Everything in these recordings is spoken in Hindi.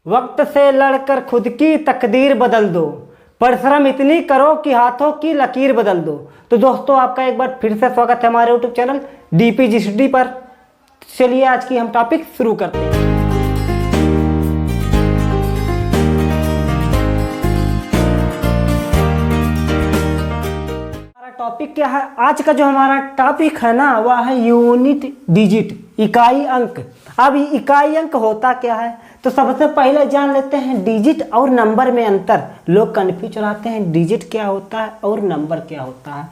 वक्त से लड़कर खुद की तकदीर बदल दो, परिश्रम इतनी करो कि हाथों की लकीर बदल दो। तो दोस्तों आपका एक बार फिर से स्वागत है हमारे यूट्यूब चैनल DPGCD पर। चलिए आज की हम टॉपिक शुरू करते हैं। हमारा टॉपिक क्या है? आज का जो हमारा टॉपिक है ना वह है यूनिट डिजिट, इकाई अंक। अब इकाई अंक होता क्या है तो सबसे पहले जान लेते हैं डिजिट और नंबर में अंतर। लोग कंफ्यूज रहते हैं डिजिट क्या होता है और नंबर क्या होता है।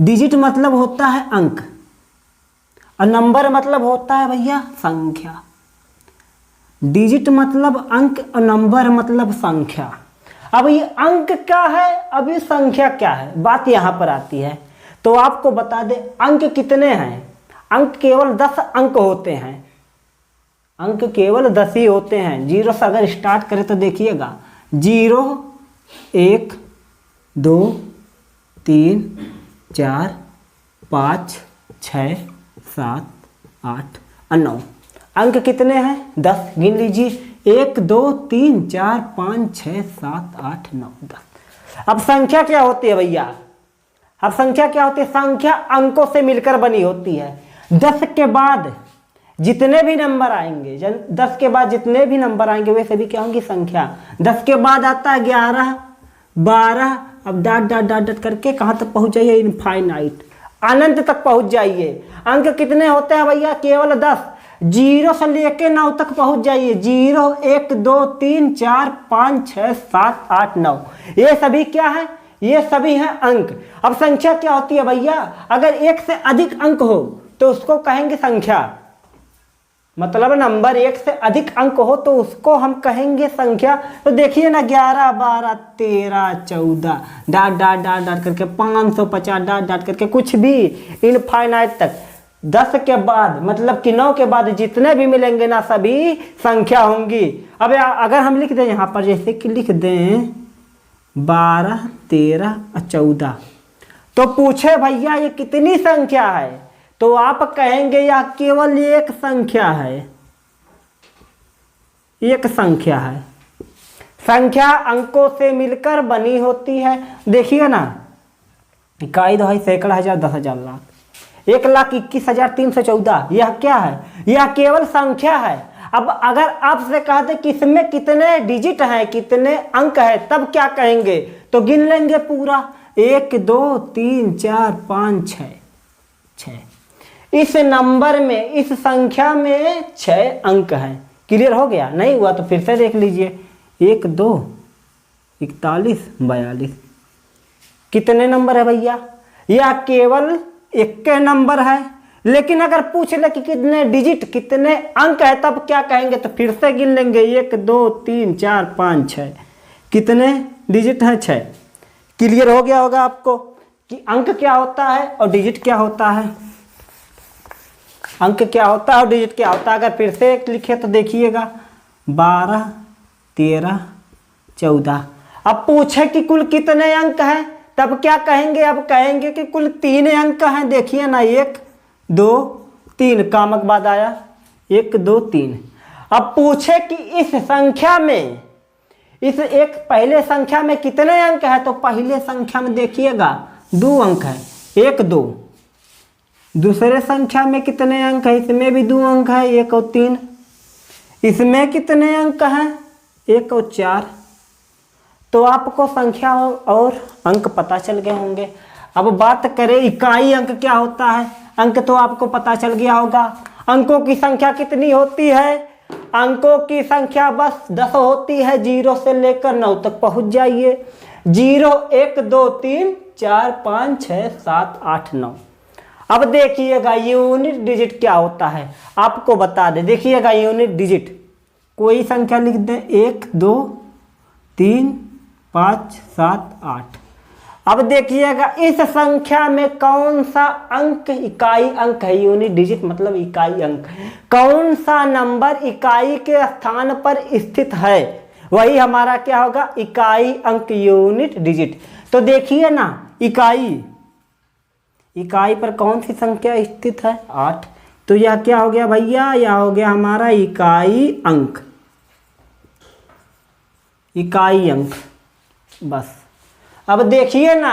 डिजिट मतलब होता है अंक और नंबर मतलब होता है भैया संख्या। डिजिट मतलब अंक और नंबर मतलब संख्या। अब ये अंक क्या है, अब ये संख्या क्या है, बात यहाँ पर आती है। तो आपको बता दें अंक कितने हैं। अंक केवल 10 अंक होते हैं। अंक केवल 10 ही होते हैं। 0 से अगर स्टार्ट करें तो देखिएगा 0, 1, 2, 3, 4, 5, 6, 7, 8 और 9। अंक कितने हैं? 10। गिन लीजिए 1, 2, 3, 4, 5, 6, 7, 8, 9, 10। अब संख्या क्या होती है भैया? अब संख्या क्या होती है? संख्या अंकों से मिलकर बनी होती है। 10 के बाद जितने भी नंबर आएंगे, 10 के बाद जितने भी नंबर आएंगे वे सभी क्या होंगी? संख्या। 10 के बाद आता है 11, 12। अब डाट डाट डाट डाट करके कहाँ तक पहुंच जाइए? इनफाइनाइट, अनंत तक पहुंच जाइए। अंक कितने होते हैं भैया? केवल 10। 0 से लेके 9 तक पहुंच जाइए। 0, 1, 2, 3, 4, 5, 6, 7, 8, 9। ये सभी क्या है? ये सभी हैं अंक। अब संख्या क्या होती है भैया? अगर एक से अधिक अंक हो तो उसको कहेंगे संख्या। मतलब नंबर 1 से अधिक अंक हो तो उसको हम कहेंगे संख्या। तो देखिए ना 11, 12, 13, 14 डाट डाट डाट डाट करके 550 डाट डाट करके कुछ भी इनफाइनाइट तक। 10 के बाद मतलब कि 9 के बाद जितने भी मिलेंगे ना सभी संख्या होंगी। अब अगर हम लिख दें यहाँ पर, जैसे कि लिख दें 12, 13 और 14, तो पूछे भैया ये कितनी संख्या है तो आप कहेंगे यह केवल एक संख्या है। एक संख्या है। संख्या अंकों से मिलकर बनी होती है। देखिए ना इकाई, दहाई, सैकड़ा, हजार, 10,000, लाख, 1,21,314। यह क्या है? यह केवल संख्या है। अब अगर आपसे कहते कि इसमें कितने डिजिट हैं, कितने अंक हैं, तब क्या कहेंगे? तो गिन लेंगे पूरा 1, 2, 3, 4, 5, 6। इस नंबर में, इस संख्या में 6 अंक हैं। क्लियर हो गया? नहीं हुआ तो फिर से देख लीजिए 1, 2, 41, 42। कितने नंबर है भैया? यह केवल एक के नंबर है। लेकिन अगर पूछ ले कि कितने डिजिट, कितने अंक है, तब क्या कहेंगे? तो फिर से गिन लेंगे 1, 2, 3, 4, 5, 6। कितने डिजिट हैं? 6। क्लियर हो गया होगा आपको कि अंक क्या होता है और डिजिट क्या होता है। अंक क्या होता है और डिजिट क्या होता है। अगर फिर से एक लिखे तो देखिएगा 12, 13, 14। अब पूछे कि कुल कितने अंक हैं, तब क्या कहेंगे? अब कहेंगे कि कुल 3 अंक हैं। देखिए ना 1, 2, 3, कामक बाद आया 1, 2, 3। अब पूछे कि इस संख्या में, इस एक पहले संख्या में कितने अंक है, तो पहले संख्या में देखिएगा 2 अंक है, 1, 2। दूसरे संख्या में कितने अंक है? इसमें भी 2 अंक है, 1 और 3। इसमें कितने अंक हैं? 1 और 4। तो आपको संख्या और अंक पता चल गए होंगे। अब बात करें इकाई अंक क्या होता है। अंक तो आपको पता चल गया होगा। अंकों की संख्या कितनी होती है? अंकों की संख्या बस 10 होती है। 0 से लेकर 9 तक पहुंच जाइए। 0, 1, 2, 3, 4, 5, 6, 7, 8, 9। अब देखिएगा यूनिट डिजिट क्या होता है आपको बता दें। देखिएगा यूनिट डिजिट, कोई संख्या लिख दें 1, 2, 3, 5, 7, 8। अब देखिएगा इस संख्या में कौन सा अंक इकाई अंक है। यूनिट डिजिट मतलब इकाई अंक। कौन सा नंबर इकाई के स्थान पर स्थित है, वही हमारा क्या होगा? इकाई अंक, यूनिट डिजिट। तो देखिए ना इकाई पर कौन सी संख्या स्थित है? 8। तो यह क्या हो गया भैया? यह हो गया हमारा इकाई अंक। इकाई अंक। बस अब देखिए ना,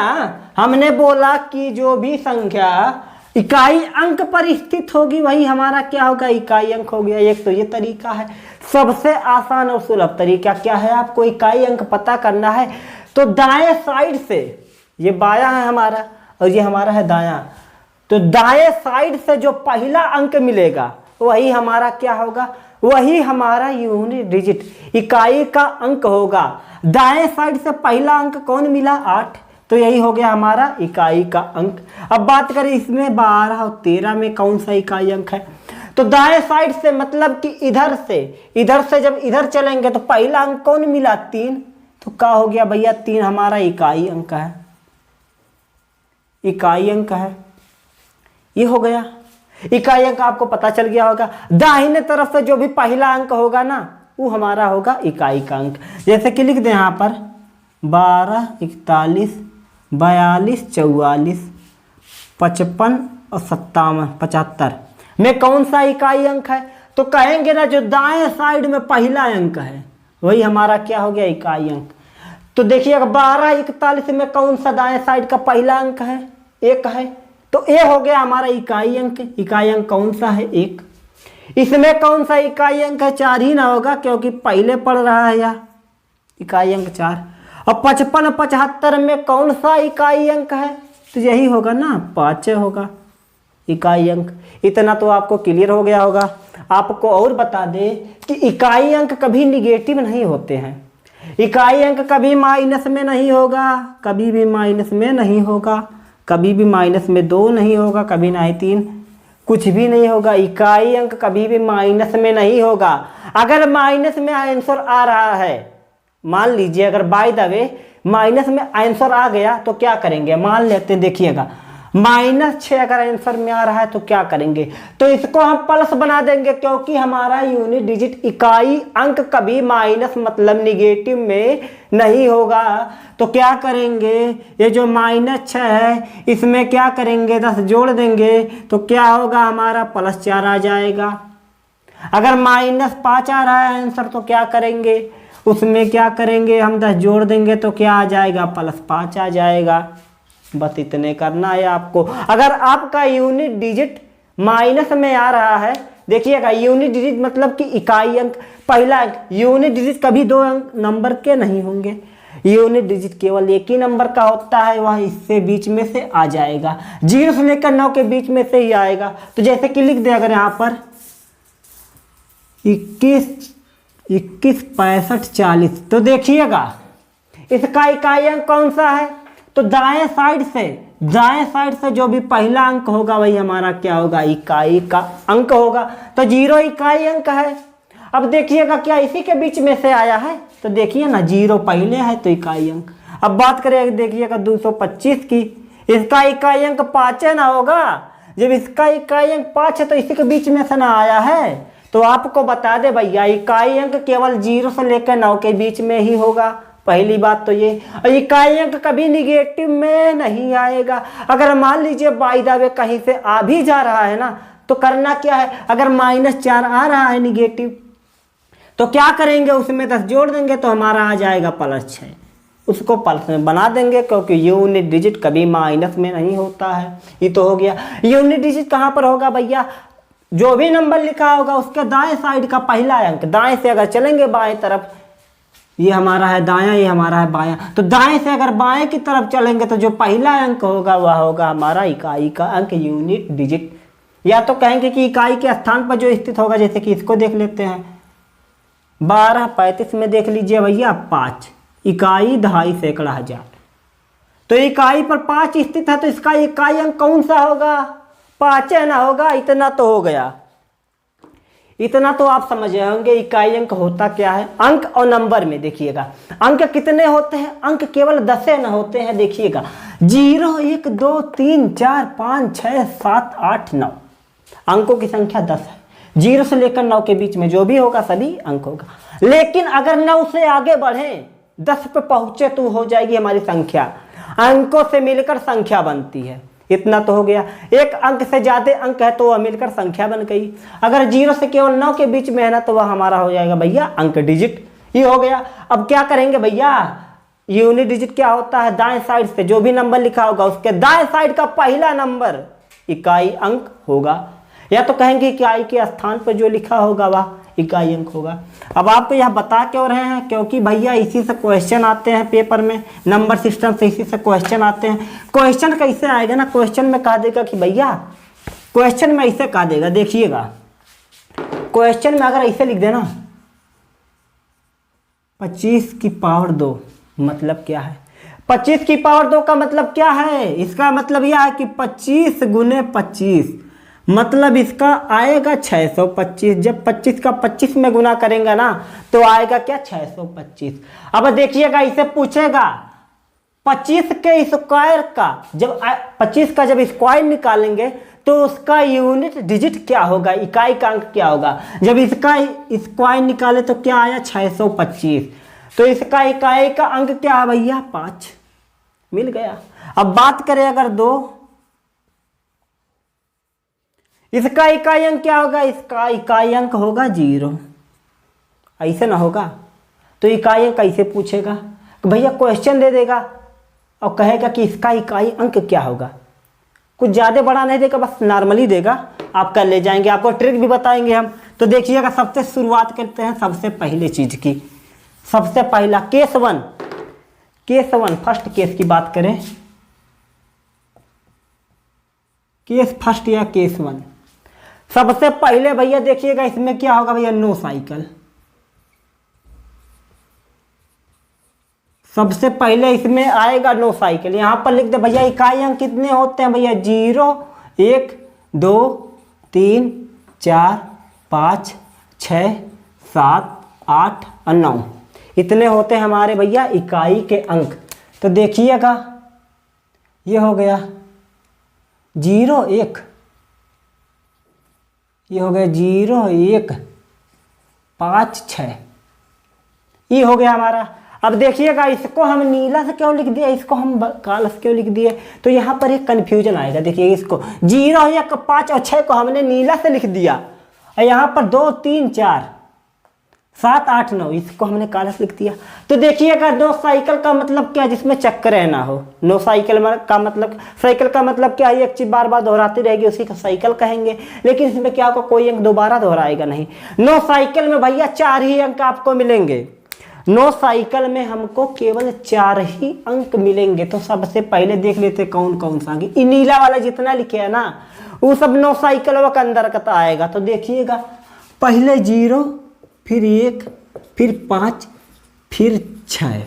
हमने बोला कि जो भी संख्या इकाई अंक पर स्थित होगी वही हमारा क्या होगा, इकाई अंक हो गया। एक तो ये तरीका है, सबसे आसान और सुलभ तरीका क्या है, आपको इकाई अंक पता करना है तो दाएं साइड से, ये बायां है हमारा और ये हमारा है दायां, तो दाएं साइड से जो पहला अंक मिलेगा वही हमारा क्या होगा, वही हमारा यूनिट डिजिट इकाई का अंक होगा। दाएं साइड से पहला अंक कौन मिला, 8, तो यही हो गया हमारा इकाई का अंक। अब बात करें इसमें 12 और 13 में कौन सा इकाई अंक है, तो दाएं साइड से मतलब कि इधर से जब इधर चलेंगे तो पहला अंक कौन मिला, 3, तो क्या हो गया भैया, 3 हमारा इकाई अंक है, इकाई अंक है। ये हो गया इकाई अंक, आपको पता चल गया होगा। दाहिने तरफ से जो भी पहला अंक होगा ना वो हमारा होगा इकाई का अंक। जैसे कि लिख दें यहाँ पर 12, 41, 42, 44, 55 और 57, 75 में कौन सा इकाई अंक है, तो कहेंगे ना जो दाएं साइड में पहला अंक है वही हमारा क्या हो गया, इकाई अंक। तो देखिएगा 12, 41 में कौन सा दाएं साइड का पहला अंक है, 1 है, तो ए हो गया हमारा इकाई अंक। इकाई अंक कौन सा है, 1। इसमें कौन सा इकाई अंक है, 4 ही ना होगा क्योंकि पहले पढ़ रहा है या इकाई अंक 4। और 55, 75 में कौन सा इकाई अंक है, तो यही होगा ना, 5 होगा इकाई अंक। इतना तो आपको क्लियर हो गया होगा। आपको और बता दे कि इकाई अंक कभी निगेटिव नहीं होते हैं, इकाई अंक कभी माइनस में नहीं होगा, कभी भी माइनस में नहीं होगा, कभी भी माइनस में 2 नहीं होगा, कभी ना ही 3, कुछ भी नहीं होगा। इकाई अंक कभी भी माइनस में नहीं होगा। अगर माइनस में आंसर आ रहा है, मान लीजिए अगर बाय द वे माइनस में आंसर आ गया तो क्या करेंगे, मान लेते हैं, देखिएगा -6 अगर आंसर में आ रहा है तो क्या करेंगे, तो इसको हम प्लस बना देंगे क्योंकि हमारा यूनिट डिजिट इकाई अंक कभी माइनस मतलब निगेटिव में नहीं होगा। तो क्या करेंगे, ये जो -6 है इसमें क्या करेंगे, 10 जोड़ देंगे तो क्या होगा हमारा, +4 आ जाएगा। अगर -5 आ रहा है आंसर तो क्या करेंगे, उसमें क्या करेंगे हम 10 जोड़ देंगे तो क्या आ जाएगा, +5 आ जाएगा। बस इतने करना है आपको। अगर आपका यूनिट डिजिट माइनस में आ रहा है, देखिएगा यूनिट डिजिट मतलब कि इकाई अंक पहला अंक, यूनिट डिजिट कभी 2 अंक नंबर के नहीं होंगे, यूनिट डिजिट केवल एक ही नंबर का होता है, वह इससे बीच में से आ जाएगा, 0 से लेकर 9 के बीच में से ही आएगा। तो जैसे कि लिख दे अगर यहाँ पर 21, 65, 40, तो देखिएगा इसका इकाई अंक कौन सा है, तो दाएं साइड से जो भी पहला अंक होगा वही हमारा क्या होगा, इकाई का अंक होगा। तो 0 इकाई अंक है। अब देखिएगा क्या इसी के बीच में से आया है, तो देखिए ना 0 पहले है तो इकाई अंक। अब बात करें देखिएगा 225 की, इसका इकाई अंक 5 ना होगा, जब इसका इकाई अंक 5 है तो इसी के बीच में से ना आया है, तो आपको बता दे भैया इकाई अंक केवल 0 से लेकर 9 के बीच में ही होगा। पहली बात तो ये, इकाई अंक कभी निगेटिव में नहीं आएगा। अगर मान लीजिए बाय द वे कहीं से आ भी जा रहा है ना, तो करना क्या है, अगर -4 आ रहा है निगेटिव तो क्या करेंगे, उसमें 10 जोड़ देंगे तो हमारा आ जाएगा +6, उसको प्लस में बना देंगे क्योंकि यूनिट डिजिट कभी माइनस में नहीं होता है। ये तो हो गया। यूनिट डिजिट कहाँ पर होगा भैया, जो भी नंबर लिखा होगा उसके दाएं साइड का पहला अंक, दाएं से अगर चलेंगे बाएं तरफ, ये हमारा है दायां, ये हमारा है बायां, तो दाएं से अगर बाएं की तरफ चलेंगे तो जो पहला अंक होगा वह होगा हमारा इकाई का अंक, यूनिट डिजिट। या तो कहेंगे कि इकाई के स्थान पर जो स्थित होगा, जैसे कि इसको देख लेते हैं 12, 35 में देख लीजिए भैया 5, इकाई दहाई सैकड़ा हजार, तो इकाई पर 5 स्थित है तो इसका इकाई अंक कौन सा होगा, 5 ना होगा। इतना तो हो गया, इतना तो आप समझ रहे होंगे इकाई अंक होता क्या है। अंक और नंबर में देखिएगा अंक कितने होते हैं, अंक केवल 10 न होते हैं। देखिएगा 0, 1, 2, 3, 4, 5, 6, 7, 8, 9 अंकों की संख्या 10 है। 0 से लेकर 9 के बीच में जो भी होगा सभी अंक होगा। लेकिन अगर 9 से आगे बढ़े, 10 पे पहुंचे तो हो जाएगी हमारी संख्या, अंकों से मिलकर संख्या बनती है। इतना तो हो गया। एक अंक से ज्यादा अंक है तो वह मिलकर संख्या बन गई। अगर 0 से केवल 9 के बीच में है ना तो वह हमारा हो जाएगा भैया अंक डिजिट। ये हो गया। अब क्या करेंगे भैया, यूनिट डिजिट क्या होता है, दाएं साइड से जो भी नंबर लिखा होगा उसके दाएं साइड का पहला नंबर इकाई अंक होगा, या तो कहेंगे इकाई के स्थान पर जो लिखा होगा वह इकाई अंक होगा। अब आपको यह बता क्यों रहे हैं, क्योंकि भैया इसी से क्वेश्चन आते हैं पेपर में, नंबर सिस्टम से इसी से क्वेश्चन आते हैं। क्वेश्चन कैसे आएगा ना, क्वेश्चन में कहा देगा कि भैया, क्वेश्चन में ऐसे कहा देगा, देखिएगा क्वेश्चन में अगर ऐसे लिख देना 25 की पावर 2 मतलब क्या है, 25 की पावर 2 का मतलब क्या है, इसका मतलब यह है कि 25 गुने 25 मतलब इसका आएगा 625। जब 25 का 25 में गुना करेंगे ना तो आएगा क्या, 625। अब देखिएगा इसे पूछेगा 25 के स्क्वायर का, जब 25 का जब स्क्वायर निकालेंगे तो उसका यूनिट डिजिट क्या होगा, इकाई का अंक क्या होगा। जब इसका स्क्वायर निकाले तो क्या आया, 625। तो इसका इकाई का अंक क्या है भैया, 5 मिल गया। अब बात करें अगर 2, इसका इकाई अंक क्या होगा, इसका इकाई अंक होगा 0। ऐसे ना होगा तो इकाई अंक कैसे पूछेगा, तो भैया क्वेश्चन दे देगा और कहेगा कि इसका इकाई अंक क्या होगा, कुछ ज़्यादा बड़ा नहीं देगा, बस नॉर्मली देगा, आप कर ले जाएंगे। आपको ट्रिक भी बताएंगे हम। तो देखिएगा सबसे शुरुआत करते हैं सबसे पहले चीज़ की, सबसे पहला केस वन, फर्स्ट केस की बात करें, केस फर्स्ट या केस वन। सबसे पहले भैया देखिएगा इसमें क्या होगा भैया, नो साइकिल। सबसे पहले इसमें आएगा नो साइकिल। यहां पर लिख दे भैया इकाई अंक कितने होते हैं भैया, 0 1 2 3 4 5 6 7 8 और 9 इतने होते हैं हमारे भैया इकाई के अंक। तो देखिएगा ये हो गया 0 1, ये हो गया 0 1 5 6, ये हो गया हमारा। अब देखिएगा इसको हम नीला से क्यों लिख दिया, इसको हम काला से क्यों लिख दिए, तो यहाँ पर एक कन्फ्यूजन आएगा। देखिए इसको 0 1 5 और 6 को हमने नीला से लिख दिया, और यहाँ पर 2 3 4 7 8 9 इसको हमने काला से लिख दिया। तो देखिएगा नो साइकिल का मतलब क्या, जिसमें चक्कर रहना हो। नो साइकिल का मतलब, साइकिल का मतलब क्या है, एक चीज बार बार दोहराती रहेगी उसी को साइकिल कहेंगे, लेकिन इसमें क्या होगा, कोई अंक दोबारा दोहराएगा नहीं। नो साइकिल में भैया 4 ही अंक आपको मिलेंगे, नो साइकिल में हमको केवल 4 ही अंक मिलेंगे। तो सबसे पहले देख लेते कौन कौन सा आगे, नीला वाला जितना लिखे है ना वो सब नो साइकिल के अंतर्गत आएगा। तो देखिएगा पहले 0 फिर 1 फिर 5 फिर 6,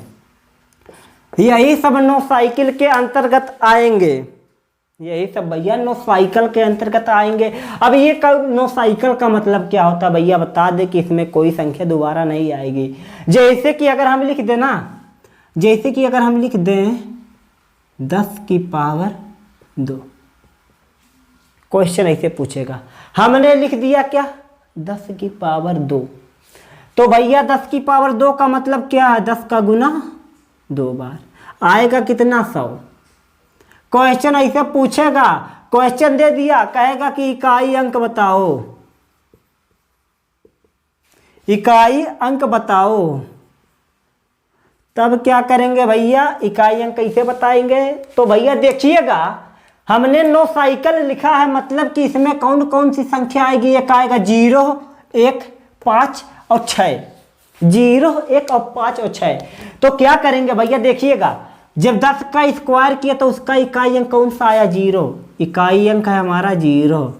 यही सब नो साइकिल के अंतर्गत आएंगे, यही सब भैया नो साइकिल के अंतर्गत आएंगे। अब ये नो साइकिल का मतलब क्या होता है भैया, बता दे कि इसमें कोई संख्या दोबारा नहीं आएगी। जैसे कि अगर हम लिख दें ना, जैसे कि अगर हम लिख दें 10 की पावर 2, क्वेश्चन ऐसे पूछेगा, हमने लिख दिया क्या 10 की पावर 2, तो भैया 10 की पावर 2 का मतलब क्या है, 10 का गुना 2 बार आएगा कितना, 100। क्वेश्चन ऐसे पूछेगा, क्वेश्चन दे दिया, कहेगा कि इकाई अंक बताओ, इकाई अंक बताओ, तब क्या करेंगे भैया, इकाई अंक कैसे बताएंगे। तो भैया देखिएगा हमने नो साइकिल लिखा है, मतलब कि इसमें कौन कौन सी संख्या आएगी, एक आएगा 0 1 5 और 6, 0 1 और 5 और 6। तो क्या करेंगे भैया देखिएगा, जब 10 का स्क्वायर किया तो उसका इकाई अंक कौन सा आया, 0, इकाई अंक है हमारा 0,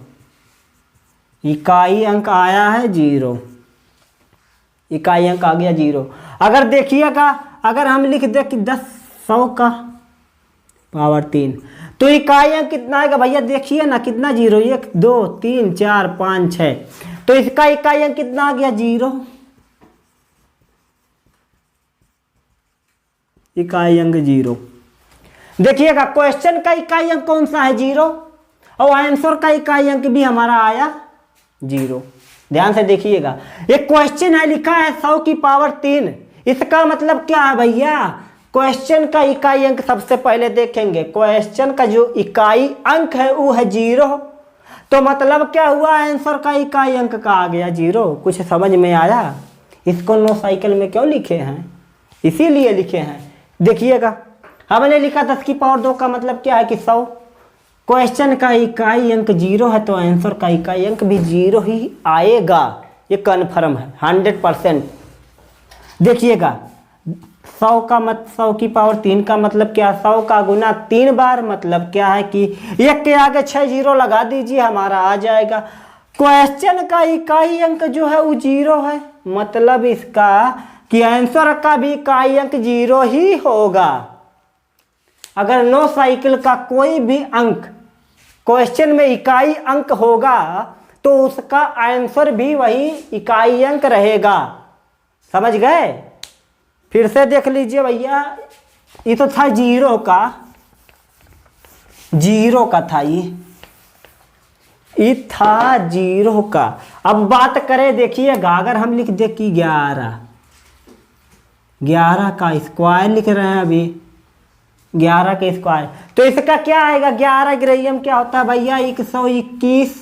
इकाई अंक आया है 0, इकाई अंक आ गया 0। अगर देखिएगा अगर हम लिख दे कि 10 100 का पावर 3, तो इकाई अंक कितना आएगा भैया, देखिए ना कितना 0 1 2 3 4 5 6, तो इसका इकाई अंक कितना आ गया 0, इकाई अंक 0। देखिएगा क्वेश्चन का इकाई अंक कौन सा है, 0, और आंसर का इकाई अंक भी हमारा आया 0। ध्यान से देखिएगा, एक क्वेश्चन है लिखा है 100 की पावर 3, इसका मतलब क्या है भैया, क्वेश्चन का इकाई अंक सबसे पहले देखेंगे, क्वेश्चन का जो इकाई अंक है वो है 0, तो मतलब क्या हुआ, आंसर का इकाई अंक का आ गया 0। कुछ समझ में आया, इसको नो साइकिल में क्यों लिखे हैं, इसीलिए लिखे हैं। देखिएगा हमने लिखा 10 की पावर 2 का मतलब क्या है कि 100। क्वेश्चन का इकाई अंक 0 है तो आंसर का इकाई अंक भी 0 ही आएगा, ये कन्फर्म है 100%। देखिएगा 100 का 100 की पावर 3 का मतलब क्या, 100 का गुना 3 बार, मतलब क्या है कि 1 के आगे 6 जीरो लगा दीजिए, हमारा आ जाएगा। क्वेश्चन का इकाई अंक जो है वो 0 है, मतलब इसका कि आंसर का भी इकाई अंक 0 ही होगा। अगर नो साइकिल का कोई भी अंक क्वेश्चन में इकाई अंक होगा तो उसका आंसर भी वही इकाई अंक रहेगा। समझ गए? फिर से देख लीजिए भैया, ये तो था 0 का था, ये था 0 का। अब बात करें, देखिएगा अगर हम लिख दे कि 11 का स्क्वायर लिख रहे हैं अभी, 11 का स्क्वायर, तो इसका क्या आएगा, 11 ग्राम क्या होता है भैया 121।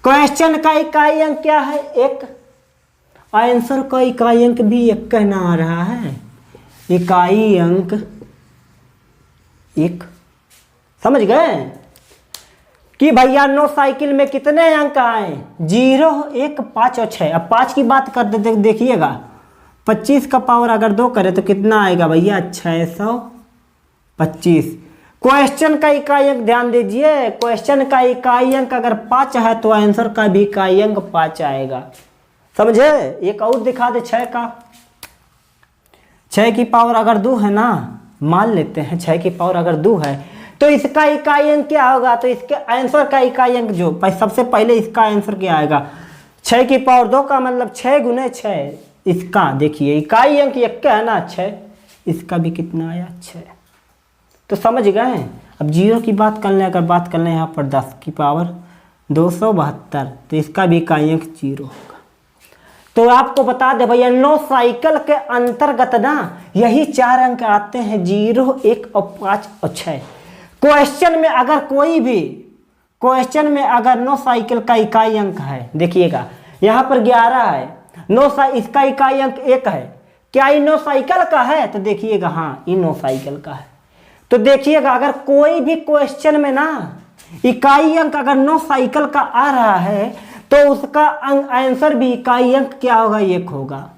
क्वेश्चन का इकाई अंक क्या है 1, आंसर का इकाई अंक भी 1 कहना आ रहा है, इकाई अंक 1। समझ गए कि भैया नो साइकिल में कितने अंक आए, 0, 1, 5 और 6। अब 5 की बात कर देते, देखिएगा 25 का पावर अगर 2 करे तो कितना आएगा भैया 625। क्वेश्चन का इकाई अंक ध्यान दीजिए, क्वेश्चन का इकाई अंक अगर 5 है तो आंसर का भी इकाई अंक 5 आएगा। समझे? एक और दिखा दे 6 का, 6 की पावर अगर 2 है ना, मान लेते हैं 6 की पावर अगर 2 है तो इसका इकाई अंक क्या होगा, तो इसके आंसर का इकाई अंक जो सबसे पहले इसका आंसर क्या आएगा, 6 की पावर 2 का मतलब 6 गुने 6, इसका देखिए इकाई अंक 1 का है ना 6, इसका भी कितना आया 6। तो समझ गए? अब 0 की बात कर लें, अगर बात कर लें यहाँ पर 10 की पावर 272, तो इसका भी इकाई अंक 0 होगा। तो आपको बता दे भैया नो साइकिल के अंतर्गत ना यही 4 अंक आते हैं, 0, 1 और 5 और 6। क्वेश्चन में अगर कोई भी क्वेश्चन में अगर नो साइकिल का इकाई अंक है, देखिएगा यहाँ पर 11 है, इसका इकाई अंक 1 है, क्या ये नो साइकिल का है, तो देखिएगा हाँ ये नो साइकिल का है। तो देखिएगा अगर कोई भी क्वेश्चन में ना इकाई अंक अगर नो साइकिल का आ रहा है तो उसका आंसर भी इकाई अंक क्या होगा 1 होगा।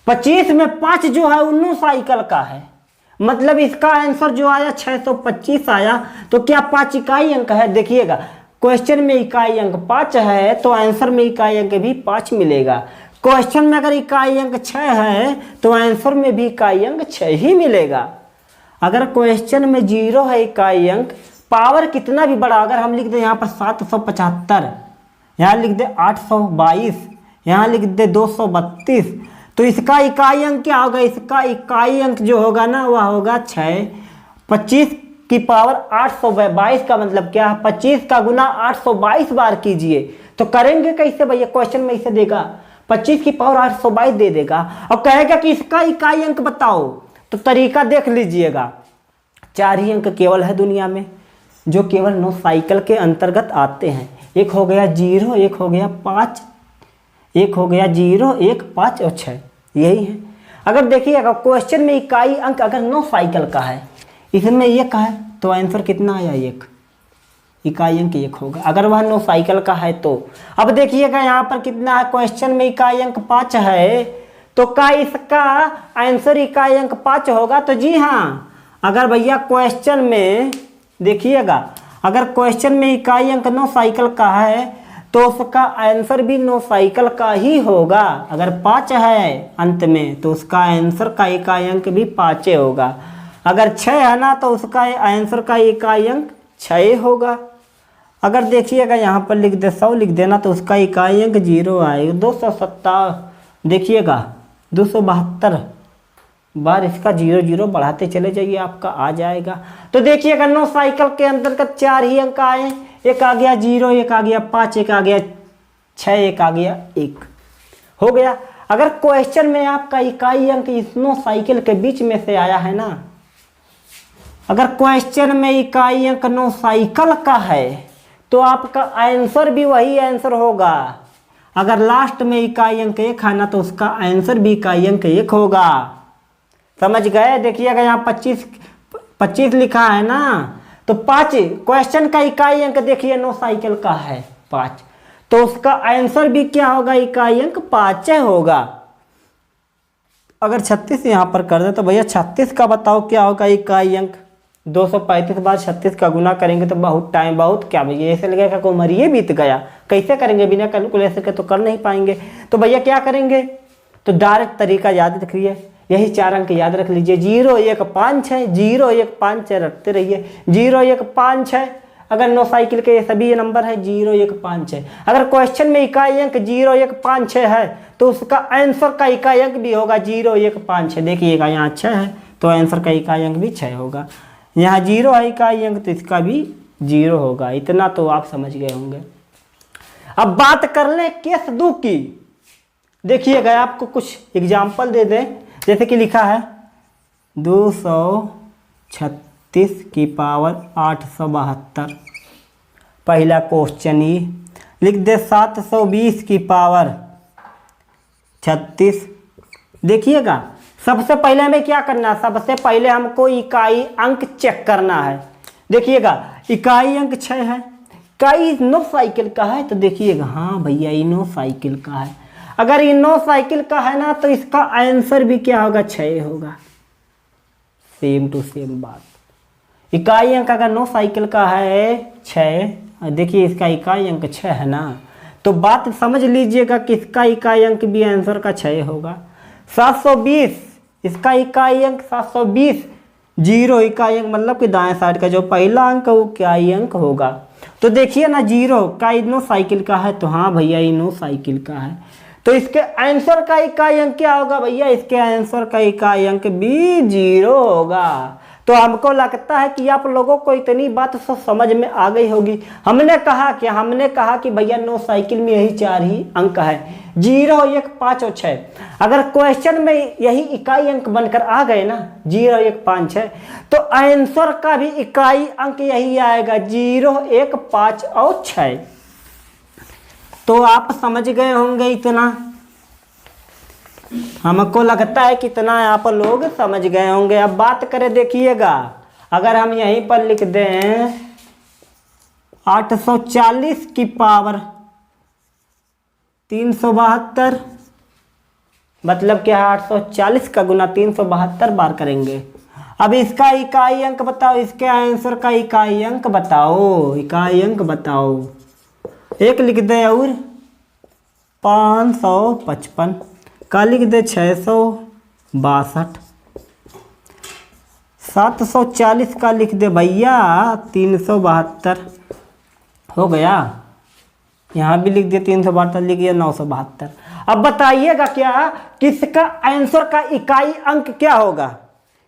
25 में 5 जो है नो साइकिल का है, मतलब इसका आंसर जो आया 625 आया, तो क्या 5 इकाई अंक है। देखिएगा क्वेश्चन में इकाई अंक 5 है तो आंसर में इकाई अंक भी 5 मिलेगा। क्वेश्चन में अगर इकाई अंक 6 है तो आंसर में भी इकाई अंक 6 ही मिलेगा। अगर क्वेश्चन में 0 है इकाई अंक, पावर कितना भी बड़ा, अगर हम लिख दें यहाँ पर 775, यहाँ लिख दे 822, यहाँ लिख दे 232, तो इसका इकाई अंक क्या होगा, इसका इकाई अंक जो होगा ना वह होगा 6। 25 की पावर 822 का मतलब क्या है, 25 का गुना 822 बार कीजिए। तो करेंगे कैसे भैया, क्वेश्चन में इसे देगा 25 की पावर 822 दे देगा और कहेगा कि इसका इकाई अंक बताओ। तो तरीका देख लीजिएगा, 4 ही अंक केवल है दुनिया में जो केवल नो साइकिल के अंतर्गत आते हैं। एक हो गया 0, एक हो गया 5, एक हो गया 0, 1, 5 और 6, यही है। अगर देखिएगा क्वेश्चन में इकाई अंक अगर नो साइकिल का है, इसमें 1 है तो आंसर कितना आया 1, इकाई अंक 1 होगा अगर वह नो साइकिल का है तो। अब देखिएगा यहाँ पर कितना है, क्वेश्चन में इकाई अंक 5 है तो क्या इसका आंसर इकाई अंक 5 होगा। तो जी हाँ, अगर भैया क्वेश्चन में देखिएगा अगर क्वेश्चन में इकाई अंक नो साइकिल का है तो उसका आंसर भी नो साइकिल का ही होगा। अगर 5 है अंत में तो उसका आंसर का इकाई अंक भी 5 होगा। अगर 6 है ना तो उसका आंसर का इकाई अंक 6 होगा। अगर देखिएगा यहाँ पर लिख दे 100 लिख देना तो उसका इकाई अंक 0 आएगा। 270 देखिएगा 272 बार इसका 0 0 बढ़ाते चले जाइए, आपका आ जाएगा। तो देखिएगा नो साइकिल के अंतर्गत 4 ही अंक आए, एक आ गया 0, एक आ गया 5, एक आ गया 6, एक आ गया 1, हो गया। अगर क्वेश्चन में आपका इकाई अंक इस नो साइकिल के बीच में से आया है ना, अगर क्वेश्चन में इकाई अंक नो साइकिल का है तो आपका आंसर भी वही आंसर होगा। अगर लास्ट में इकाई अंक 1 है ना तो उसका आंसर भी इकाई अंक 1 होगा। समझ गए? देखिएगा यहाँ 25 लिखा है ना, तो 5 क्वेश्चन का इकाई अंक देखिए 9 साइकिल का है 5, तो उसका आंसर भी क्या होगा? इकाई अंक 5 होगा। अगर 36 यहाँ पर कर दे तो भैया 36 का बताओ क्या होगा इकाई अंक? 235 बार 36 का गुना करेंगे तो बहुत टाइम, बहुत क्या भैया, ऐसे लगेगा कि उम्र ये बीत गया। कैसे करेंगे? बिना कैलकुलेशन के तो कर नहीं पाएंगे। तो भैया क्या करेंगे? तो डायरेक्ट तरीका याद रखिए, यही 4 अंक याद रख लीजिए। 0 1 5 6, 0 1 5 6 रखते रहिए। 0 1 5 6, अगर 9 साइकिल के ये सभी नंबर है 0 1 5 6। अगर क्वेश्चन में इकाई अंक 0 1 5 6 है तो उसका आंसर का इकाई अंक भी होगा 0 1 5 6। देखिएगा यहाँ 6 है तो आंसर का इकाई अंक भी 6 होगा। यहाँ 0 है इकाई अंक तो इसका भी 0 होगा। इतना तो आप समझ गए होंगे। अब बात कर लें केस 2 की। देखिएगा आपको कुछ एग्जाम्पल दे दें, जैसे कि लिखा है 236 की पावर 872। पहला क्वेश्चन ये लिख दे 720 की पावर 36। देखिएगा सबसे पहले हमें क्या करना है? सबसे पहले हमको इकाई अंक चेक करना है। देखिएगा इकाई अंक 6 है, इकाई 9 साइकिल का है, तो देखिएगा हाँ भैया ये 9 साइकिल का है। अगर ये 9 साइकिल का है ना तो इसका आंसर भी क्या होगा? 6 होगा। सेम टू सेम बात। इकाई अंक अगर 9 साइकिल का है 6, देखिए इसका इकाई अंक 6 है ना, तो बात समझ लीजिएगा कि इसका इकाई अंक भी आंसर का 6 होगा। 720 इसका इकाई अंक 720, 0 इकाई अंक मतलब कि दाएं साइड का जो पहला अंक है वो इकाई अंक होगा। तो देखिए ना 0 का 9 साइकिल का है, तो हाँ भैया ये 9 साइकिल का है, तो इसके आंसर का इकाई अंक क्या होगा भैया? इसके आंसर का इकाई अंक भी 0 होगा। तो हमको लगता है कि आप लोगों को इतनी बात सब समझ में आ गई होगी। हमने कहा कि भैया 9 साइकिल में यही 4 ही अंक है, 0 1 5 और 6। अगर क्वेश्चन में यही इकाई अंक बनकर आ गए ना 0 1 5 6, तो आंसर का भी इकाई अंक यही आएगा 0 1 5 और 6। तो आप समझ गए होंगे इतना। हमको लगता है कि इतना आप लोग समझ गए होंगे। अब बात करें, देखिएगा अगर हम यहीं पर लिख दें 840 की पावर 372, मतलब क्या है? 840 का गुना 372 बार करेंगे। अब इसका इकाई अंक बताओ, इसके आंसर का इकाई अंक बताओ, इकाई अंक बताओ। एक लिख दे और 555 का लिख दे 662, 740 का लिख दे भैया 372 हो गया। यहाँ भी लिख दिया 372, लिख दिया 972। अब बताइएगा क्या किसका आंसर का इकाई अंक क्या होगा?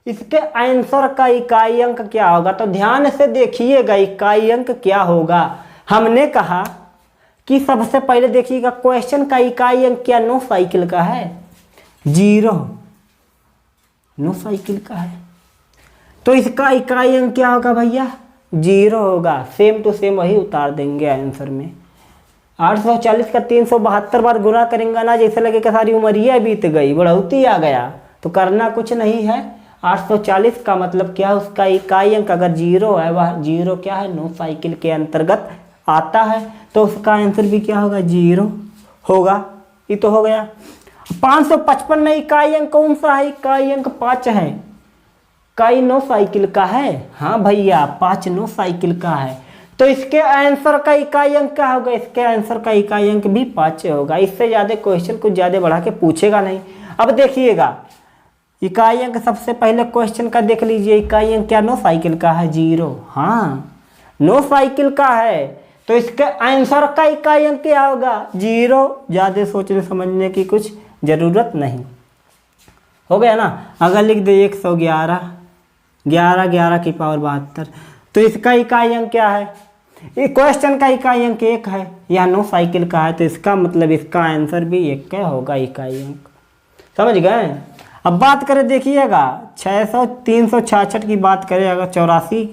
इसके आंसर का इकाई अंक क्या होगा? तो ध्यान से देखिएगा इकाई अंक क्या होगा। हमने कहा कि सबसे पहले देखिएगा क्वेश्चन का इकाई अंक क्या 9 साइकिल का है, 0 9 साइकिल का है, तो इसका इकाई अंक क्या होगा भैया? 0 होगा। सेम टू सेम वही उतार देंगे आंसर में। 840 का 372 बार गुना करेंगे ना, जैसे लगे कि सारी उम्र बीत गई, बढ़ौती आ गया, तो करना कुछ नहीं है। 840 का मतलब क्या है? उसका इकाई अंक अगर 0 है, वह 0 क्या है? 9 साइकिल के अंतर्गत आता है, तो उसका आंसर भी क्या होगा? 0 होगा। ये तो हो गया। 555 में इकाई अंक कौन सा है? इकाई अंक 5 है। इकाई 9 साइकिल का है, हाँ भैया 5 9 साइकिल का है, तो इसके आंसर का इकाई अंक क्या होगा? इसके आंसर का इकाई अंक भी 5 होगा। इससे ज़्यादा क्वेश्चन कुछ ज़्यादा बढ़ा के पूछेगा नहीं। अब देखिएगा इकाई अंक सबसे पहले क्वेश्चन का देख लीजिए, इकाई अंक क्या 9 साइकिल का है? 0, हाँ 9 साइकिल का है, तो इसके आंसर का इकाई अंक क्या होगा? 0। ज़्यादा सोचने समझने की कुछ ज़रूरत नहीं। हो गया ना। अगर लिख दे 111, 11 11 की पावर 72, तो इसका इकाई अंक क्या है? ये क्वेश्चन का इकाई अंक 1 है, यह 9 साइकिल का है, तो इसका मतलब इसका आंसर भी 1 का होगा इकाई अंक। समझ गए? अब बात करें देखिएगा 366 की बात करें, अगर 84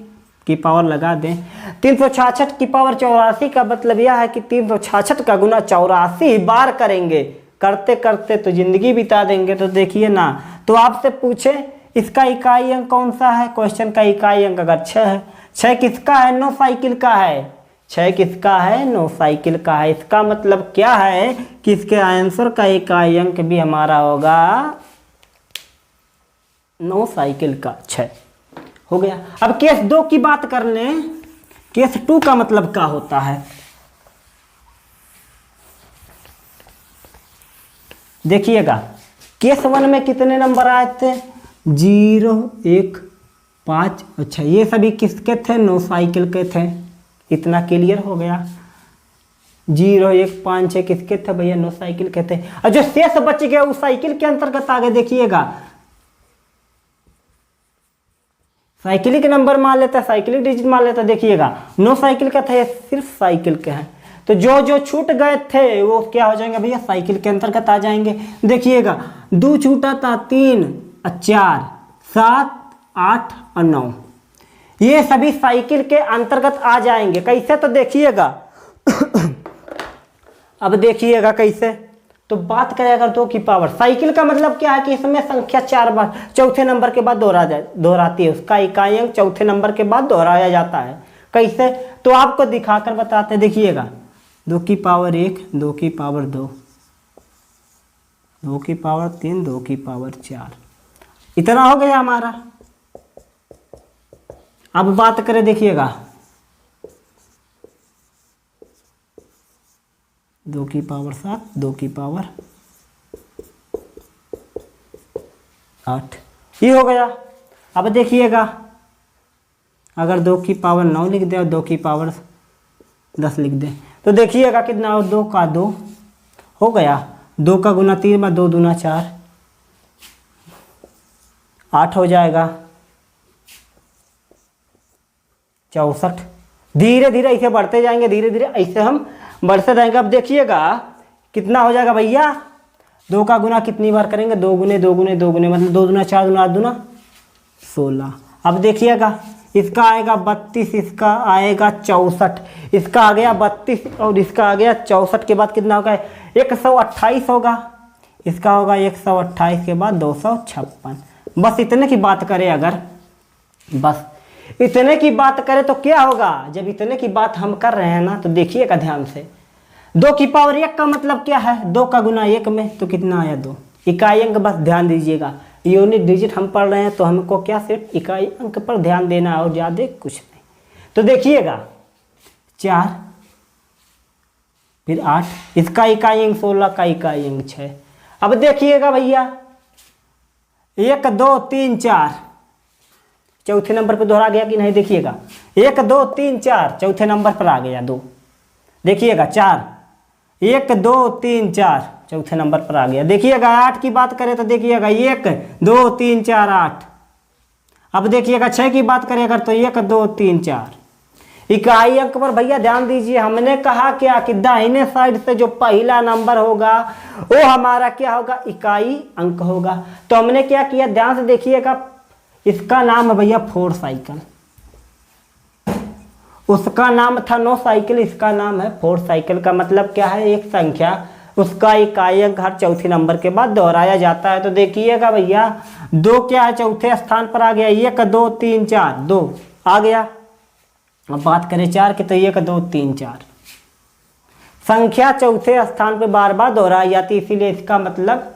की पावर लगा दें। 366 की पावर 84 का मतलब यह है कि 366 का गुना 84 बार करेंगे। करते करते तो जिंदगी बिता देंगे। तो देखिए ना, तो आपसे पूछे इसका इकाई अंक कौन सा है, क्वेश्चन का इकाई अंक अगर 6 है, 6 किसका है, 9 साइकिल का है। 6 किसका है, 9 साइकिल का है। इसका मतलब क्या है कि इसके आंसर का इकाई अंक भी हमारा होगा 9 साइकिल का 6 हो गया। अब केस 2 की बात कर लें। केस 2 का मतलब क्या होता है, देखिएगा। केस 1 में कितने नंबर आए थे, 0 1 5। अच्छा, ये सभी किसके थे, 9 साइकिल के थे। इतना क्लियर हो गया। 0 1 5 6 किसके थे भैया, 9 साइकिल के थे। और जो शेष बच गया उस साइकिल के अंतर्गत आगे देखिएगा, साइकिलिक नंबर मान लेता है, साइकिलिक डिजिट मान लेता है। देखिएगा 9 साइकिल का था, ये सिर्फ साइकिल के हैं। तो जो जो छूट गए थे वो क्या हो जाएंगे भैया, साइकिल के अंतर्गत आ जाएंगे। देखिएगा 2 छूटा था, 3 और 4 7 8 और 9, ये सभी साइकिल के अंतर्गत आ जाएंगे। कैसे, तो देखिएगा अब देखिएगा कैसे। तो बात करें अगर 2 की पावर, साइकिल का मतलब क्या है कि इसमें संख्या 4 बार चौथे नंबर के बाद दोहराती है। उसका इकाई अंक चौथे नंबर के बाद दोहराया जाता है। कैसे, तो आपको दिखाकर बताते हैं। देखिएगा 2 की पावर 1, 2 की पावर 2, 2 की पावर 3, 2 की पावर 4, इतना हो गया हमारा। अब बात करें, देखिएगा 2 की पावर 7, 2 की पावर 8, ये हो गया। अब देखिएगा अगर 2 की पावर 9 लिख दे और 2 की पावर 10 लिख दे, तो देखिएगा कितना हो, 2 का 2 हो गया। 2 का गुना 3 में 2 दूना 4, 8 हो जाएगा। 64। धीरे धीरे ऐसे बढ़ते जाएंगे, धीरे धीरे ऐसे हम बढ़ते जाएंगे। अब देखिएगा कितना हो जाएगा भैया, 2 का गुना कितनी बार करेंगे, 2 गुने 2 गुने 2 गुने, मतलब 2 दूना 4 दूना 8 दूना 16। अब देखिएगा इसका आएगा 32, इसका आएगा 64, इसका आ गया 32 और इसका आ गया 64 के बाद कितना होगा, 128 होगा। इसका होगा 128 के बाद 256। बस इतने की बात करें अगर, बस इतने की बात करें तो क्या होगा, जब इतने की बात हम कर रहे हैं ना, तो देखिएगा ध्यान से। 2 की पावर 1 का मतलब क्या है, 2 का गुना 1 में तो कितना आया 2, इकाई अंक बस ध्यान दीजिएगा। यूनिट डिजिट हम पढ़ रहे हैं तो हमको क्या सिर्फ इकाई अंक पर ध्यान देना है और ज़्यादा कुछ नहीं। तो देखिएगा 4 फिर 8, इसका इकाई अंक 16 का इकाई अंक 6। अब देखिएगा भैया 1 2 3 4 चौथे नंबर पर दोहरा गया कि नहीं, देखिएगा 1 2 3 4 चौथे नंबर पर आ गया 2। देखिएगा 4 1 2 3 4 चौथे नंबर पर आ गया। देखिएगा 8 की बात करें तो देखिएगा 1 2 3 4 8। अब देखिएगा 6 की बात करें अगर तो 1 2 3 4। इकाई अंक पर भैया ध्यान दीजिए, हमने कहा क्या कि दाहिने साइड से जो पहला नंबर होगा वो हमारा क्या होगा, इकाई अंक होगा। तो हमने क्या किया, ध्यान से देखिएगा, इसका नाम है भैया 4 साइकिल, उसका नाम था 9 साइकिल, इसका नाम है 4 साइकिल। का मतलब क्या है, एक संख्या उसका इकाई अंक हर चौथे नंबर के बाद दोहराया जाता है। तो देखिएगा भैया 2 क्या है, चौथे स्थान पर आ गया, 1 2 3 4 2 आ गया। अब बात करें 4 की तो 1 2 3 4 संख्या चौथे स्थान पर बार बार दोहराई जाती, इसीलिए इसका मतलब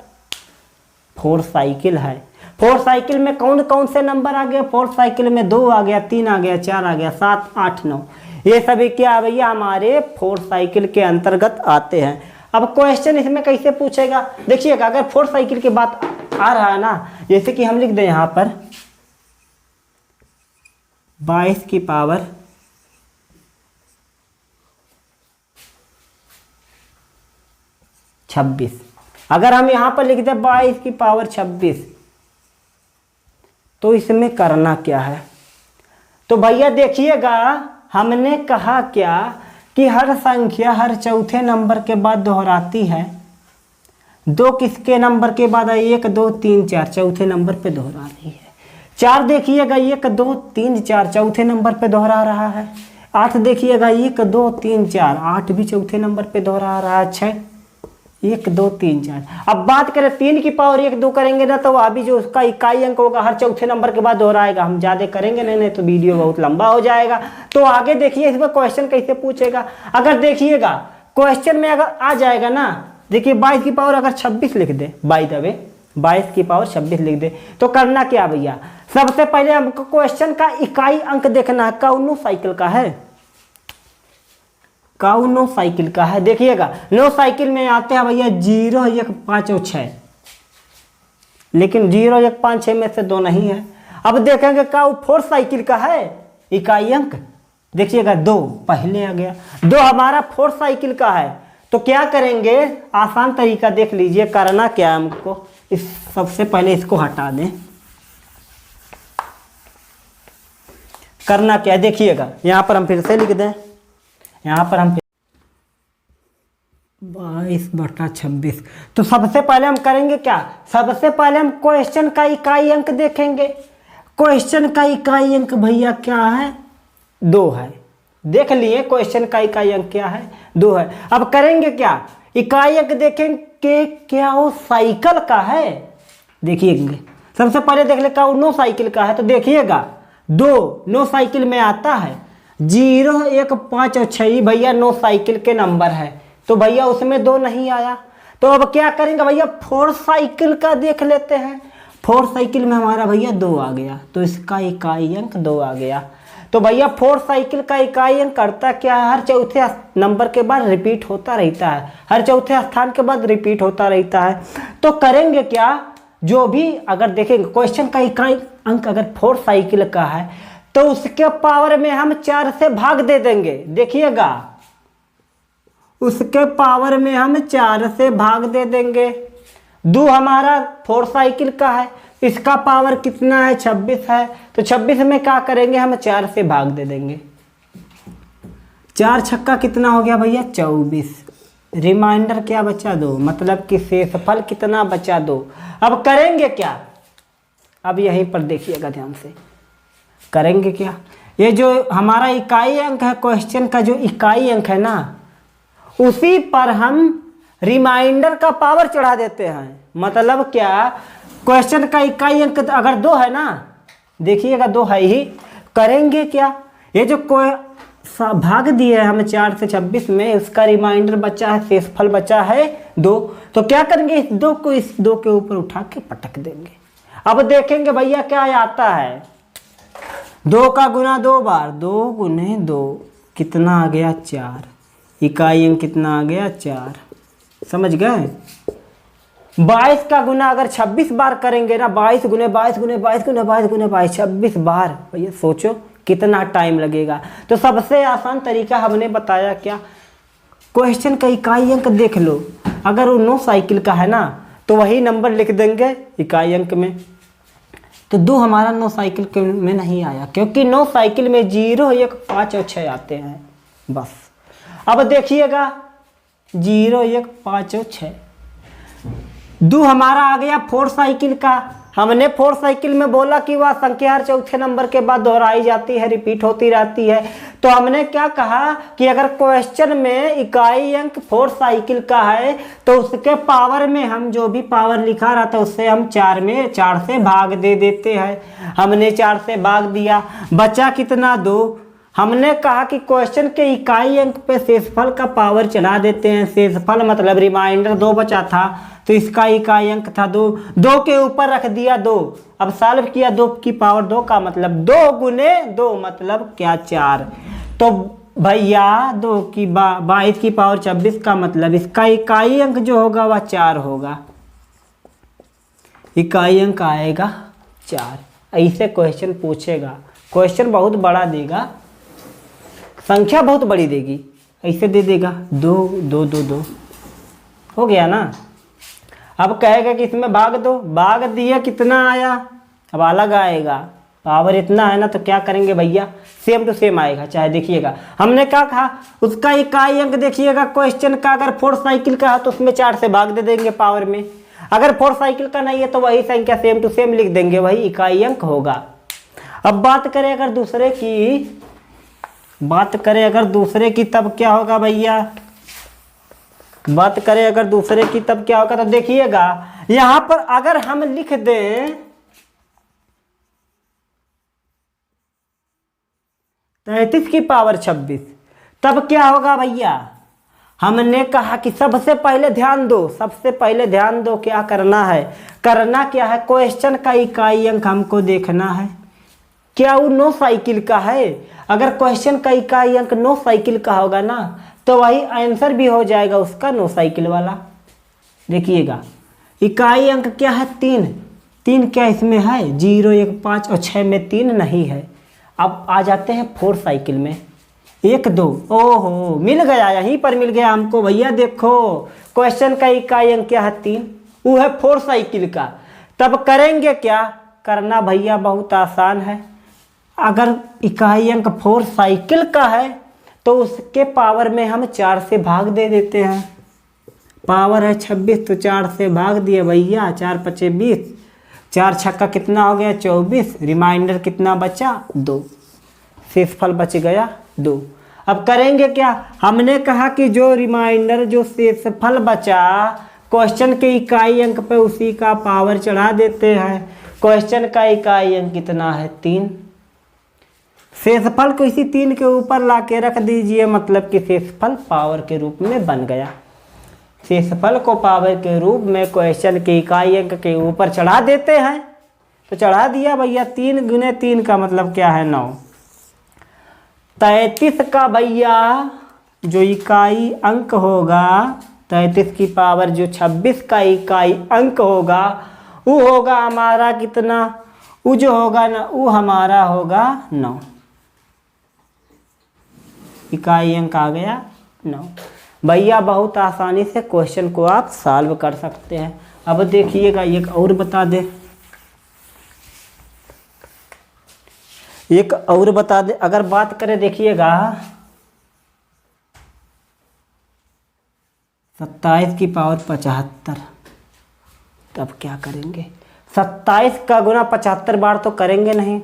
4 साइकिल है। 4 साइकिल में कौन कौन से नंबर आ गए, 4 साइकिल में 2 आ गया, 3 आ गया, 4 आ गया, 7 8 9, ये सभी क्या है भैया हमारे 4 साइकिल के अंतर्गत आते हैं। अब क्वेश्चन इसमें कैसे पूछेगा, देखिएगा अगर 4 साइकिल की बात आ रहा है ना, जैसे कि हम लिख दें यहाँ पर 22 की पावर 26, अगर हम यहाँ पर लिख दें 22 की पावर 26, तो इसमें करना क्या है। तो भैया देखिएगा हमने कहा क्या कि हर संख्या हर चौथे नंबर के बाद दोहराती है। 2 किसके नंबर के बाद आई, 1 2 3 4 चौथे नंबर पे दोहरा रही है। 4 देखिएगा 1 2 3 4 चौथे नंबर पे दोहरा रहा है। 8 देखिएगा 1 2 3 4 8 भी चौथे नंबर पे दोहरा रहा है। 6 1 2 3 4। अब बात करें 3 की पावर 1 2 करेंगे ना तो अभी जो उसका इकाई अंक होगा हर चौथे नंबर के बाद दोहराएगा। हम ज़्यादा करेंगे नहीं तो वीडियो बहुत लंबा हो जाएगा। तो आगे देखिए इसमें क्वेश्चन कैसे पूछेगा। अगर देखिएगा क्वेश्चन में अगर आ जाएगा ना, देखिए 22 की पावर अगर 26 लिख दे, बाय द वे 22 की पावर 26 लिख दे तो करना क्या भैया, सबसे पहले हमको क्वेश्चन का इकाई अंक देखना है। कौनो साइकिल का है, कौनो साइकिल का है। देखिएगा 9 साइकिल में आते हैं भैया 0 1 5 और 6, लेकिन 0 1 5 6 में से 2 नहीं है। अब देखेंगे का 4 साइकिल का है इकाई अंक, देखिएगा 2 पहले आ गया। 2 हमारा 4 साइकिल का है तो क्या करेंगे, आसान तरीका देख लीजिए। करना क्या है हमको, इस सबसे पहले इसको हटा दें। करना क्या है देखिएगा, यहाँ पर हम फिर से लिख दें, यहाँ पर हम 22/26। तो सबसे पहले हम करेंगे क्या, सबसे पहले हम क्वेश्चन का इकाई अंक देखेंगे। क्वेश्चन का इकाई अंक भैया क्या है, 2 है। देख लिए क्वेश्चन का इकाई अंक क्या है, 2 है। अब करेंगे क्या, इकाई अंक देखेंगे क्या वो साइकिल का है। देखिएगा सबसे पहले देख ले क्या 9 साइकिल का है, तो देखिएगा 2 9 साइकिल में आता है। 0 1 5 और 6 भैया 9 साइकिल के नंबर है, तो भैया उसमें 2 नहीं आया। तो अब क्या करेंगे भैया, 4 साइकिल का देख लेते हैं। 4 साइकिल में हमारा भैया 2 आ गया, तो इसका इकाई अंक 2 आ गया। तो भैया 4 साइकिल का इकाई अंक करता क्या है, हर चौथे नंबर के बाद रिपीट होता रहता है, हर चौथे स्थान के बाद रिपीट होता रहता है। तो करेंगे क्या, जो भी अगर देखेंगे क्वेश्चन का इकाई अंक अगर 4 साइकिल का है तो उसके पावर में हम 4 से भाग दे देंगे। देखिएगा उसके पावर में हम 4 से भाग दे देंगे। 2 हमारा 4 साइकिल का है, इसका पावर कितना है 26 है, तो 26 में क्या करेंगे हम 4 से भाग दे देंगे। 4 छक्का कितना हो गया भैया 24, रिमाइंडर क्या बचा 2, मतलब कि शेषफल कितना बचा 2। अब करेंगे क्या, अब यहीं पर देखिएगा ध्यान से, करेंगे क्या, ये जो हमारा इकाई अंक है क्वेश्चन का, जो इकाई अंक है ना उसी पर हम रिमाइंडर का पावर चढ़ा देते हैं। मतलब क्या, क्वेश्चन का इकाई अंक अगर 2 है ना, देखिएगा 2 है ही, करेंगे क्या, ये जो कोई भाग दिए हम 4 से 26 में, उसका रिमाइंडर बचा है, शेषफल बचा है 2, तो क्या करेंगे, इस 2 को इस 2 के ऊपर उठा के पटक देंगे। अब देखेंगे भैया क्या आता है, 2 का गुना 2 बार, 2 गुने 2 कितना आ गया 4, इकाई अंक कितना आ गया 4, समझ गए। 22 का गुना अगर 26 बार करेंगे ना, 22 गुने 22 गुने 22 गुने 22 गुने 22 26 बार, भैया सोचो कितना टाइम लगेगा। तो सबसे आसान तरीका हमने बताया क्या, क्वेश्चन का इकाई अंक देख लो, अगर वो 9 साइकिल का है ना तो वही नंबर लिख देंगे इकाई अंक में। तो 2 हमारा 9 साइकिल में नहीं आया, क्योंकि 9 साइकिल में 0 1 5 और 6 आते हैं बस। अब देखिएगा 0 1 5 और 6, 2 हमारा आ गया 4 साइकिल का। हमने 4 साइकिल में बोला कि वह संख्या हर चौथे नंबर के बाद दोहराई जाती है, रिपीट होती रहती है। तो हमने क्या कहा कि अगर क्वेश्चन में इकाई अंक 4 साइकिल का है तो उसके पावर में हम जो भी पावर लिखा रहा था उससे हम 4 से भाग दे देते हैं। हमने 4 से भाग दिया, बचा कितना 2। हमने कहा कि क्वेश्चन के इकाई अंक पे शेषफल का पावर चढ़ा देते हैं। शेषफल मतलब रिमाइंडर 2 बचा था तो इसका इकाई अंक था 2, 2 के ऊपर रख दिया 2। अब सॉल्व किया 2 की पावर 2 का मतलब 2 गुने 2 मतलब क्या 4। तो भैया 2 की 22 की पावर 26 का मतलब इसका इकाई अंक जो होगा वह 4 होगा, इकाई अंक आएगा 4। ऐसे क्वेश्चन पूछेगा, क्वेश्चन बहुत बड़ा देगा, संख्या बहुत बड़ी देगी, ऐसे दे देगा 2 2 2 2 हो गया ना। अब कहेगा कि इसमें भाग दो, भाग दिया कितना आया, अब अलग आएगा, पावर इतना है ना, तो क्या करेंगे भैया सेम टू सेम आएगा। चाहे देखिएगा हमने क्या कहा, उसका इकाई अंक देखिएगा क्वेश्चन का अगर 4 साइकिल का है तो उसमें 4 से भाग दे देंगे पावर में। अगर 4 साइकिल का नहीं है तो वही संख्या सेम टू सेम लिख देंगे, वही इकाई अंक होगा। अब बात करें अगर दूसरे की तब क्या होगा भैया, बात करें अगर दूसरे की तब क्या होगा, तो देखिएगा यहां पर अगर हम लिख दें 33 की पावर 26, तब क्या होगा भैया। हमने कहा कि सबसे पहले ध्यान दो क्या करना है, क्या है, क्वेश्चन का इकाई अंक हमको देखना है, क्या वो 9 साइकिल का है। अगर क्वेश्चन का इकाई अंक 9 साइकिल का होगा ना, तो वही आंसर भी हो जाएगा उसका 9 साइकिल वाला। देखिएगा इकाई अंक क्या है, 3 क्या इसमें है, 0 1 5 और 6 में 3 नहीं है। अब आ जाते हैं 4 साइकिल में, 1 2, ओहो मिल गया, यहीं पर मिल गया हमको भैया। देखो क्वेश्चन का इकाई अंक क्या है, 3, वो है 4 साइकिल का। तब करेंगे क्या, करना भैया बहुत आसान है। अगर इकाई अंक 4 साइकिल का है तो उसके पावर में हम 4 से भाग दे देते हैं। पावर है 26 तो 4 से भाग दिए भैया, 4 5 20, 4 छक्का कितना हो गया 24, रिमाइंडर कितना बचा 2, शेषफल बच गया 2। अब करेंगे क्या, हमने कहा कि जो रिमाइंडर जो शेषफल बचा क्वेश्चन के इकाई अंक पे उसी का पावर चढ़ा देते हैं। क्वेश्चन का इकाई अंक कितना है 3, शेषफल को इसी 3 के ऊपर ला के रख दीजिए, मतलब कि शेषफल पावर के रूप में बन गया। शेषफल को पावर के रूप में क्वेश्चन के इकाई अंक के ऊपर चढ़ा देते हैं, तो चढ़ा दिया भैया। 3 गुने 3 का मतलब क्या है 9। 33 का भैया जो इकाई अंक होगा, 33 की पावर जो 26 का इकाई अंक होगा, वो होगा हमारा कितना, वो जो होगा ना वो हमारा होगा 9। इकाई अंक आ गया 9। भैया बहुत आसानी से क्वेश्चन को आप सॉल्व कर सकते हैं। अब देखिएगा एक और बता दे, अगर बात करें देखिएगा 27 की पावर 75, तब क्या करेंगे। 27 का गुना 75 बार तो करेंगे नहीं,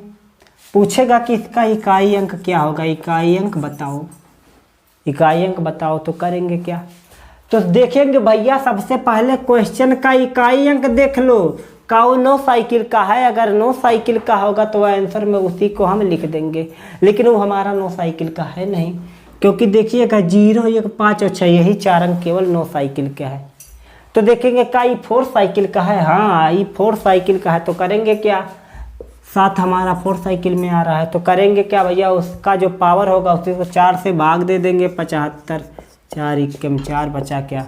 पूछेगा कि इसका इकाई अंक क्या होगा, इकाई अंक बताओ तो करेंगे क्या। तो देखेंगे भैया सबसे पहले क्वेश्चन का इकाई अंक देख लो, का वो 9 साइकिल का है। अगर 9 साइकिल का होगा तो आंसर में उसी को हम लिख देंगे, लेकिन वो हमारा 9 साइकिल का है नहीं, क्योंकि देखिएगा 0 1 5 और 6 यही 4 अंक केवल 9 साइकिल का है। तो देखेंगे का ये 4 साइकिल का है, हाँ ये 4 साइकिल का है, तो करेंगे क्या, 7 हमारा 4 साइकिल में आ रहा है, तो करेंगे क्या भैया, उसका जो पावर होगा उसी को 4 से भाग दे देंगे। 75, 4 1 4 बचा क्या,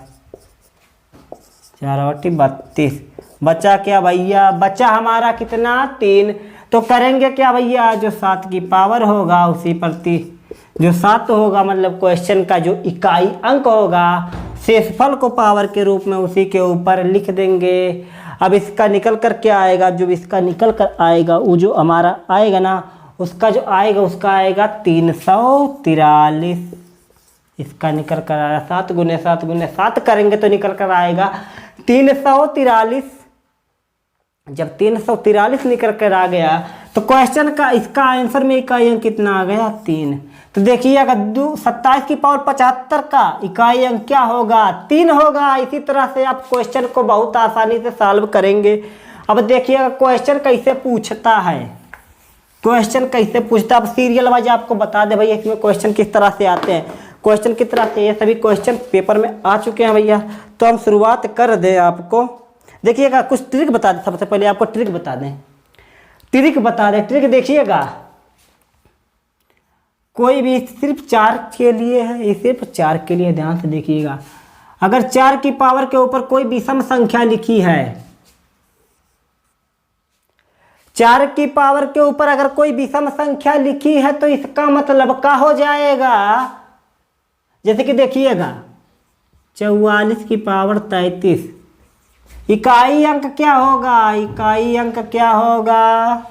4 8 32, बचा क्या भैया, बचा हमारा कितना 3। तो करेंगे क्या भैया, जो 7 की पावर होगा उसी प्रति जो 7 होगा, मतलब क्वेश्चन का जो इकाई अंक होगा, शेषफल को पावर के रूप में उसी के ऊपर लिख देंगे। अब इसका निकल कर क्या आएगा, जो इसका निकल कर आएगा वो जो हमारा आएगा ना, उसका जो आएगा उसका आएगा 343। इसका निकल कर आया 7 गुने 7 करेंगे तो निकल कर आएगा 343। जब 343 निकल कर आ गया तो क्वेश्चन का इसका आंसर में इकाई अंक कितना आ गया 3। तो देखिए अगर 27 की पावर 75 का इकाई अंक क्या होगा 3 होगा। इसी तरह से आप क्वेश्चन को बहुत आसानी से सॉल्व करेंगे। अब देखिएगा क्वेश्चन कैसे पूछता है, क्वेश्चन कैसे पूछता है। अब सीरियल वाइज आपको बता दे भैया इसमें क्वेश्चन किस तरह से आते हैं, क्वेश्चन किस तरह से, ये सभी क्वेश्चन पेपर में आ चुके हैं भैया। तो हम शुरुआत कर दें आपको, देखिएगा कुछ ट्रिक बता दें। सबसे पहले आपको ट्रिक बता दें, ट्रिक देखिएगा। कोई भी सिर्फ 4 के लिए है, ये सिर्फ 4 के लिए, ध्यान से देखिएगा। अगर 4 की पावर के ऊपर कोई विषम संख्या लिखी है, 4 की पावर के ऊपर अगर कोई विषम संख्या लिखी है तो इसका मतलब क्या हो जाएगा, जैसे कि देखिएगा 44 की पावर 33, इकाई अंक क्या होगा, इकाई अंक क्या होगा,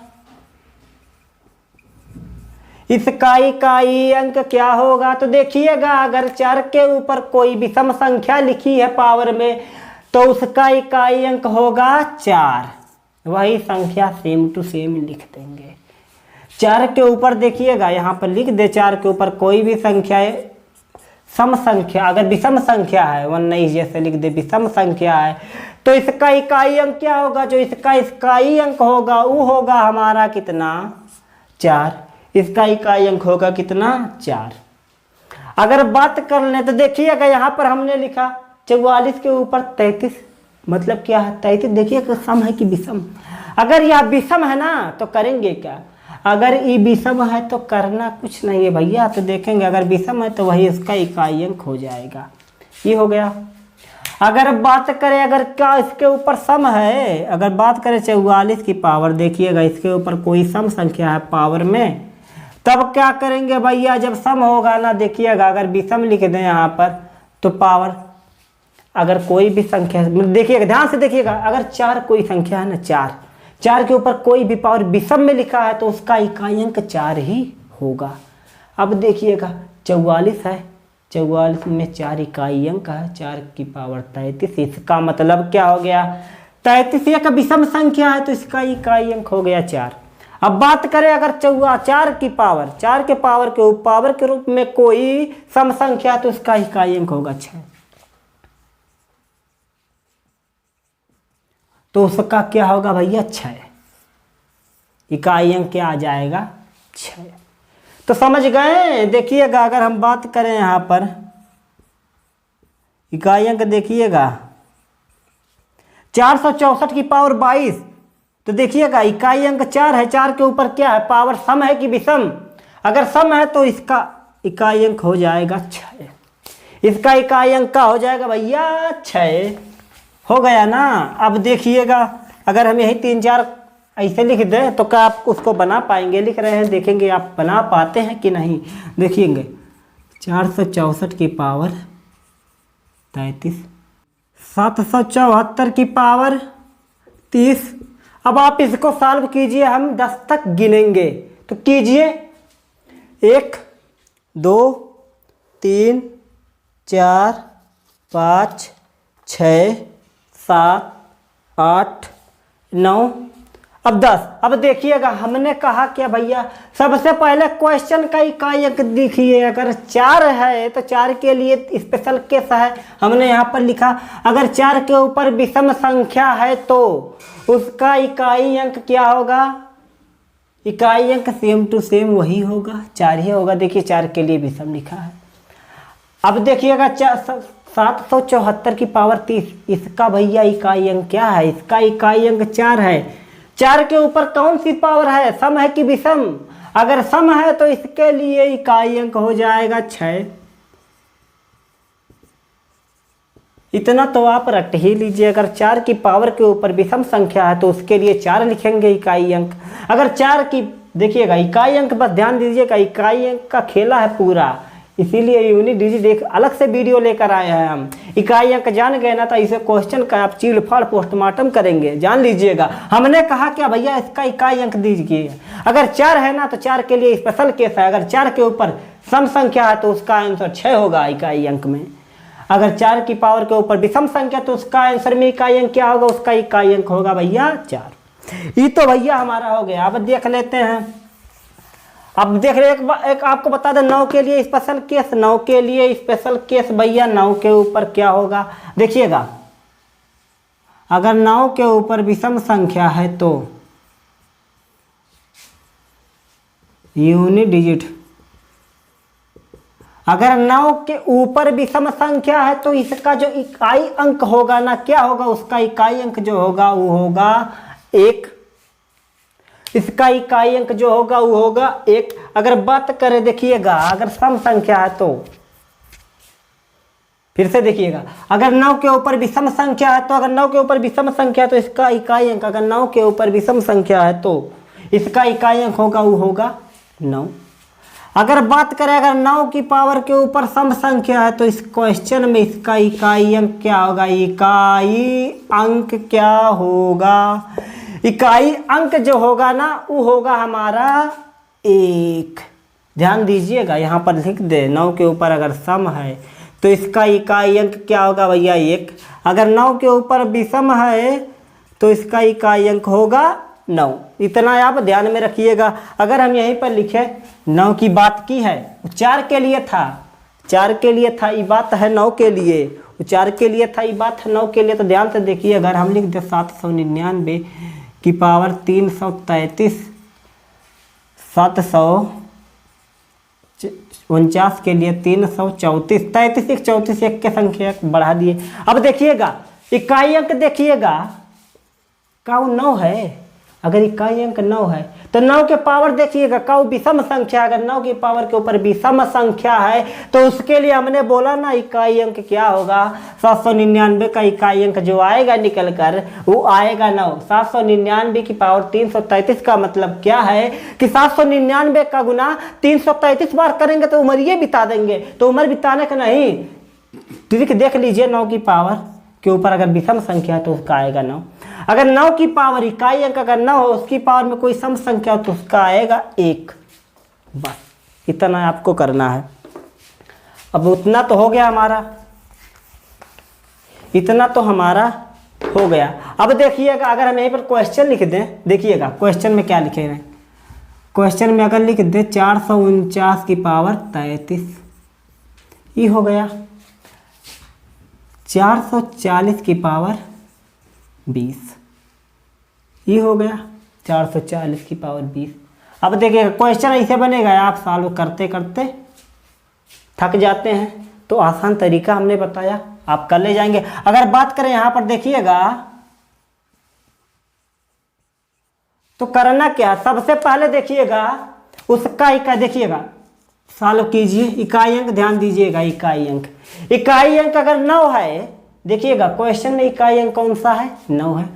इसका इकाई अंक क्या होगा। तो देखिएगा अगर 4 के ऊपर कोई विषम संख्या लिखी है पावर में तो उसका इकाई अंक होगा 4। वही संख्या सेम टू सेम लिख देंगे। 4 के ऊपर देखिएगा, यहाँ पर लिख दे 4 के ऊपर कोई भी संख्या है, सम संख्या, अगर विषम संख्या है 19 जैसे लिख दे, विषम संख्या है तो इसका इकाई अंक क्या होगा, जो इसका इकाई अंक होगा वो होगा हमारा कितना, 4। इसका इकाई अंक होगा कितना, 4। अगर बात कर लें तो देखिएगा यहाँ पर हमने लिखा 44 के ऊपर 33, मतलब क्या है 33, देखिएगा सम है कि विषम। अगर यह विषम है ना तो करेंगे क्या, अगर ये विषम है तो करना कुछ नहीं है भैया, तो देखेंगे अगर विषम है तो वही इसका इकाई अंक हो जाएगा। ये हो गया। अगर बात करें अगर क्या इसके ऊपर सम है, अगर बात करें 44 की पावर, देखिएगा इसके ऊपर कोई सम संख्या है पावर में, तब क्या करेंगे भैया, जब सम होगा ना, देखिएगा अगर विषम लिख दें यहाँ पर तो पावर, अगर कोई भी संख्या, देखिएगा ध्यान से देखिएगा, अगर 4 कोई संख्या है ना, 4 के ऊपर कोई भी पावर विषम में लिखा है तो उसका इकाई अंक 4 ही होगा। अब देखिएगा 44 है, 44 में 4 इकाई अंक है, 4 की पावर 33, इसका मतलब क्या हो गया, 33 एक विषम संख्या है तो इसका इकाई अंक हो गया 4। अब बात करें अगर 4 की पावर, 4 के पावर के रूप में कोई सम संख्या तो उसका इकाई अंक होगा 6, तो उसका क्या होगा भैया 6, इकाई अंक क्या आ जाएगा 6। तो समझ गए। देखिएगा अगर हम बात करें यहाँ पर इकाई अंक, देखिएगा 464 की पावर 22, तो देखिएगा इकाई अंक 4 है, 4 के ऊपर क्या है पावर, सम है कि विषम, अगर सम है तो इसका इकाई अंक हो जाएगा 6, इसका इकाई अंक का हो जाएगा भैया 6, हो गया ना। अब देखिएगा अगर हम यही 3-4 ऐसे लिख दें तो क्या आप उसको बना पाएंगे, लिख रहे हैं, देखेंगे आप बना पाते हैं कि नहीं। देखिएंगे 464 की पावर 33, 774 की पावर 30। अब आप इसको सॉल्व कीजिए, हम 10 तक गिनेंगे तो कीजिए, 1 2 3 4 5 6 7 8 9, अब 10। अब देखिएगा हमने कहा क्या भैया, सबसे पहले क्वेश्चन का इकाई अंक देखिए, अगर 4 है तो 4 के लिए स्पेशल केस है, हमने यहाँ पर लिखा अगर 4 के ऊपर विषम संख्या है तो उसका इकाई अंक क्या होगा, इकाई अंक सेम टू सेम वही होगा, 4 ही होगा। देखिए 4 के लिए विषम लिखा है। अब देखिएगा 774 की पावर 30, इसका भैया इकाई अंक क्या है, इसका इकाई अंक 4 है। 4 के ऊपर कौन सी पावर है, सम है कि विषम, अगर सम है तो इसके लिए इकाई अंक हो जाएगा 6। इतना तो आप रट ही लीजिए, अगर 4 की पावर के ऊपर विषम संख्या है तो उसके लिए 4 लिखेंगे इकाई अंक। अगर 4 की, देखिएगा इकाई अंक बस ध्यान दीजिएगा, इकाई अंक का खेला है पूरा, इसीलिए यूनिट डिजिट एक अलग से वीडियो लेकर आए हैं हम। इकाई अंक जान गए ना तो इसे क्वेश्चन का आप चील फाड़ पोस्टमार्टम करेंगे, जान लीजिएगा। हमने कहा क्या भैया, इसका इकाई अंक दीजिए, अगर 4 है ना तो 4 के लिए स्पेशल केस है, अगर 4 के ऊपर सम संख्या है तो उसका आंसर 6 होगा इकाई अंक में। अगर 4 की पावर के ऊपर विषम संख्या तो उसका आंसर में इकाई अंक क्या होगा, उसका इकाई अंक होगा भैया 4। ये तो भैया हमारा हो गया। अब देख लेते हैं, अब देख रहे एक आपको बता दें 9 के लिए स्पेशल केस, 9 के लिए स्पेशल केस भैया 9 के ऊपर क्या होगा, देखिएगा अगर 9 के ऊपर विषम संख्या है तो यूनिट डिजिट, अगर 9 के ऊपर विषम संख्या है तो इसका जो इकाई अंक होगा ना क्या होगा, उसका इकाई अंक जो होगा वो होगा 1, इसका इकाई अंक जो होगा वो होगा 1। अगर बात करें देखिएगा अगर सम संख्या है तो, फिर से देखिएगा अगर 9 के ऊपर विषम संख्या है तो, अगर 9 के ऊपर विषम संख्या है तो इसका इकाई अंक, अगर 9 के ऊपर विषम संख्या है तो इसका इकाई अंक होगा वो होगा 9। अगर बात करें अगर 9 की पावर के ऊपर सम संख्या है तो इस क्वेश्चन में इसका इकाई अंक क्या होगा, इकाई अंक क्या होगा, इकाई अंक जो होगा ना वो होगा हमारा 1। ध्यान दीजिएगा यहाँ पर लिख दे, 9 के ऊपर अगर सम है तो इसका इकाई अंक क्या होगा भैया 1। अगर 9 के ऊपर विषम है तो इसका इकाई अंक होगा 9। इतना आप ध्यान में रखिएगा। अगर हम यहीं पर लिखे 9 की बात की है, 4 के लिए था, 4 के लिए था, ये बात है 9 के लिए, 4 के लिए था, ये बात है 9 के लिए। तो ध्यान से देखिए, अगर हम लिख दे 799 की पावर 333, 749 के लिए 334, 33 एक 34 एक के संख्या बढ़ा दिए। अब देखिएगा इकाई अंक, देखिएगा काउ 9 है। अगर इकाई अंक 9 है तो 9 के पावर देखिएगा, काउ विषम संख्या, अगर 9 की पावर के ऊपर विषम संख्या है तो उसके लिए हमने बोला ना इकाई अंक क्या होगा, 799 का इकाई अंक जो आएगा निकल कर वो आएगा 9। 799 की पावर 333 का मतलब क्या है कि 799 का गुना 333 बार करेंगे तो उम्र ये बिता देंगे। तो उम्र बिताने का नहीं, ट्रिक देख लीजिए, 9 की पावर के ऊपर अगर विषम संख्या है तो उसका आएगा 9। अगर 9 की पावर इकाई अंक अगर 9 हो, उसकी पावर में कोई सम संख्या हो तो उसका आएगा 1। बस इतना आपको करना है। अब उतना तो हो गया हमारा, इतना तो हमारा हो गया। अब देखिएगा अगर हम यहीं पर क्वेश्चन लिख दें, देखिएगा क्वेश्चन में क्या लिखे हैं। क्वेश्चन में अगर लिख दें 449 की पावर 33, ये हो गया 440 की पावर 20, ये हो गया 440 की पावर 20। अब देखिएगा क्वेश्चन ऐसे बनेगा, आप सॉल्व करते करते थक जाते हैं तो आसान तरीका हमने बताया, आप कर ले जाएंगे। अगर बात करें यहाँ पर देखिएगा तो करना क्या, सबसे पहले देखिएगा उसका इकाई, देखिएगा सॉल्व कीजिए, इकाई अंक ध्यान दीजिएगा, इकाई अंक, इकाई अंक अगर 9 है, देखिएगा क्वेश्चन में इकाई अंक कौन सा है 9 है,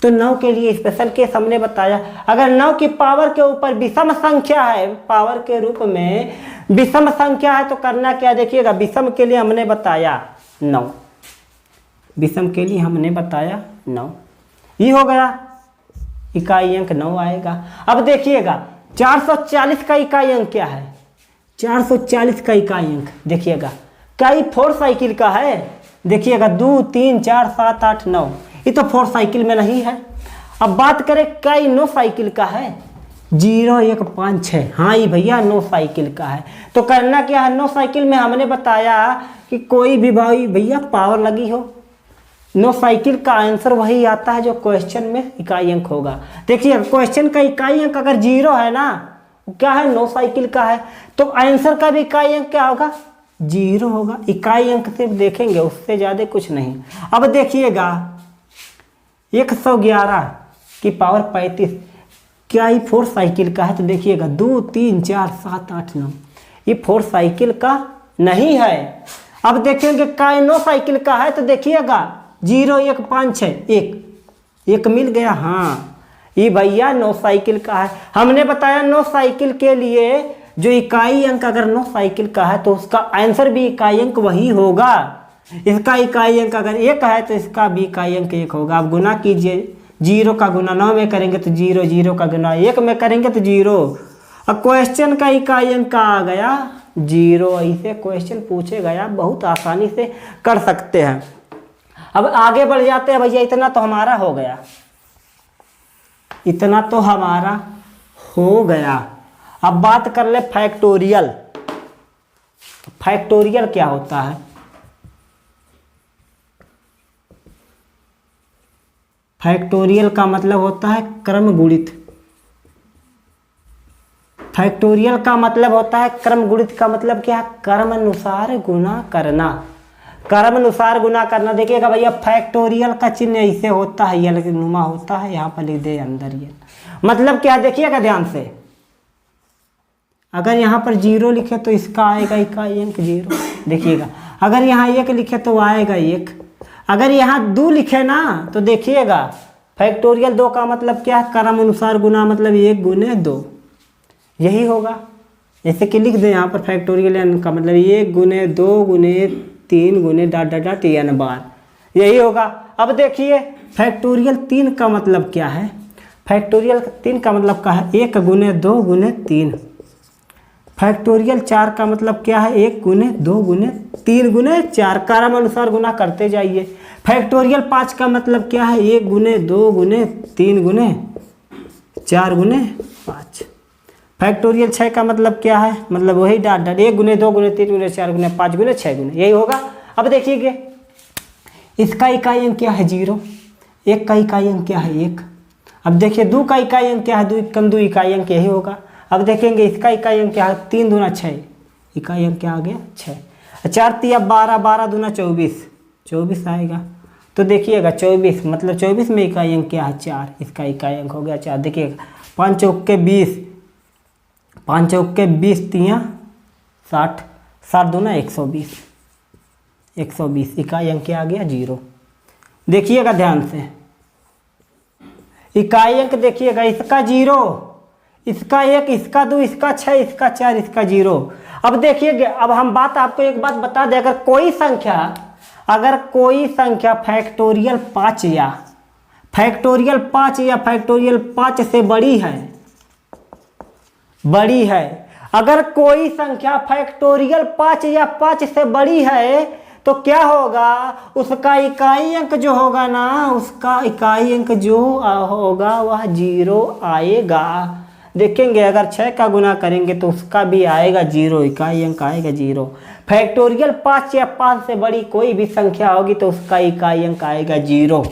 तो 9 के लिए स्पेशल केस हमने बताया। अगर 9 की पावर के ऊपर विषम संख्या है, पावर के रूप में विषम संख्या है तो करना क्या, देखिएगा विषम के लिए हमने बताया 9, विषम के लिए हमने बताया 9, ये हो गया इकाई अंक 9 आएगा। अब देखिएगा 440 का इकाई अंक क्या है, 440 का इकाई अंक देखिएगा, क्या ये 4 साइकिल का है, देखिएगा 2 3 4 7 8 9, ये तो 4 साइकिल में नहीं है। अब बात करें क्या ये 9 साइकिल का है, 0 1 5 6, हाँ ये भैया 9 साइकिल का है। तो करना क्या है, 9 साइकिल में हमने बताया कि कोई भी भाई भैया पावर लगी हो, 9 साइकिल का आंसर वही आता है जो क्वेश्चन में इकाई अंक होगा। देखिए क्वेश्चन का इकाई अंक अगर 0 है ना, क्या है 9 साइकिल का है, तो आंसर का भी इकाई अंक क्या होगा 0 होगा। इकाई अंक सिर्फ देखेंगे, उससे ज़्यादा कुछ नहीं। अब देखिएगा 111 की पावर 35, क्या ये 4 साइकिल का है, तो देखिएगा 2 3 4 7 8 9, ये 4 साइकिल का नहीं है। अब देखेंगे क्या 9 साइकिल का है, तो देखिएगा 0 1 5 6 1 मिल गया, हाँ ये भैया 9 साइकिल का है। हमने बताया 9 साइकिल के लिए जो इकाई अंक अगर 9 साइकिल का है तो उसका आंसर भी इकाई अंक वही होगा। इसका इकाई अंक अगर 1 है तो इसका भी इकाई अंक 1 होगा। आप गुना कीजिए, 0 का गुना 9 में करेंगे तो 0, 0 का गुना 1 में करेंगे तो 0। अब क्वेश्चन का इकाई अंक आ गया 0। ऐसे क्वेश्चन पूछे गया, बहुत आसानी से कर सकते हैं। अब आगे बढ़ जाते हैं भैया, इतना तो हमारा हो गया, इतना तो हमारा हो गया। अब बात कर ले फैक्टोरियल। फैक्टोरियल क्या होता है, फैक्टोरियल का मतलब होता है क्रम गुणित। फैक्टोरियल का मतलब होता है क्रम गुणित। का मतलब क्या है, क्रमानुसार गुना करना, क्रमानुसार गुना करना। देखिएगा भैया फैक्टोरियल का चिन्ह ऐसे होता है, यल नुमा होता है, यहाँ पर लिख दे अंदर ये। मतलब क्या, देखिएगा ध्यान से, अगर यहाँ पर 0 लिखे तो इसका आएगा इकाई अंक 0। देखिएगा अगर यहाँ 1 लिखे तो आएगा 1। अगर यहाँ 2 लिखे ना तो देखिएगा फैक्टोरियल 2 का मतलब क्या है, क्रमानुसार गुना, मतलब 1 गुने 2, यही होगा। जैसे कि लिख दे यहाँ पर फैक्टोरियल का मतलब 1 गुने 2 गुने 3 गुने डॉट डॉट डॉट n बार, यही होगा। अब देखिए फैक्टोरियल 3 का मतलब क्या है, फैक्टोरियल 3 का मतलब क्या है, 1 गुने 2 गुने 3, फैक्टोरियल 4 का मतलब क्या है, 1 गुने 2 गुने 3 गुने 4, क्रम अनुसार गुना करते जाइए। फैक्टोरियल 5 का मतलब क्या है, 1 गुने 2 गुने 3 गुने 4 गुने 5। फैक्टोरियल 6 का मतलब क्या है, मतलब वही डाट डाट 1 गुने 2 गुने 3 गुने 4 गुने 5 गुने 6 गुने, यही होगा। अब देखिएगा इसका इकाई अंक क्या है 0, 1 का इकाई अंक क्या है 1। अब देखिए 2 का इकाई अंक क्या है 2, 2 इकाई अंक यही होगा। अब देखेंगे इसका इकाई अंक क्या है 3 दूना 6, इकाई अंक क्या आ गया 6। 4 तिया 12, 12 दूना 24, 24 आएगा। तो देखिएगा 24 मतलब 24 में इकाई अंक क्या है 4, इसका इकाई अंक हो गया 4। देखिएगा 5 चौके 20, 5 चौके 20 तिया 60, 7 दूना 120, 120 इकाई अंक क्या आ गया 0। देखिएगा ध्यान से इकाई अंक देखिएगा, इसका 0, इसका 1, इसका 2, इसका 6, इसका 4, इसका 0। अब देखिएगा, अब हम आपको एक बात बता दें, अगर कोई संख्या फैक्टोरियल 5 या फैक्टोरियल 5 से बड़ी है, अगर कोई संख्या फैक्टोरियल 5 या 5 से बड़ी है तो क्या होगा, उसका इकाई अंक जो होगा ना, उसका इकाई अंक जो होगा वह 0 आएगा। देखेंगे अगर 6 का गुना करेंगे तो उसका भी आएगा 0, इकाई अंक आएगा 0। फैक्टोरियल 5 या 5 से बड़ी कोई भी संख्या होगी तो उसका इकाई अंक आएगा 0।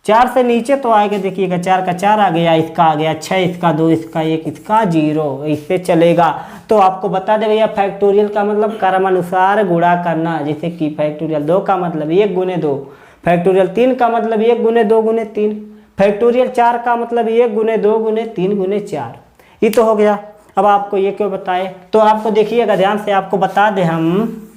4 से नीचे तो आएगा, देखिएगा 4 का 4 आ गया, इसका आ गया 6, इसका 2, इसका 1, इसका 0, इससे चलेगा। तो आपको बता दे भैया फैक्टोरियल का मतलब क्रमानुसार गुणा करना, जैसे कि फैक्टोरियल 2 का मतलब 1 गुने 2, फैक्टोरियल 3 का मतलब 1 गुने 2 गुने 3, फैक्टोरियल 4 का मतलब 1 गुने 2 गुने 3 गुने 4। ये तो हो गया। अब आपको ये क्यों बताए, तो आपको देखिएगा ध्यान से, आपको बता दे हम,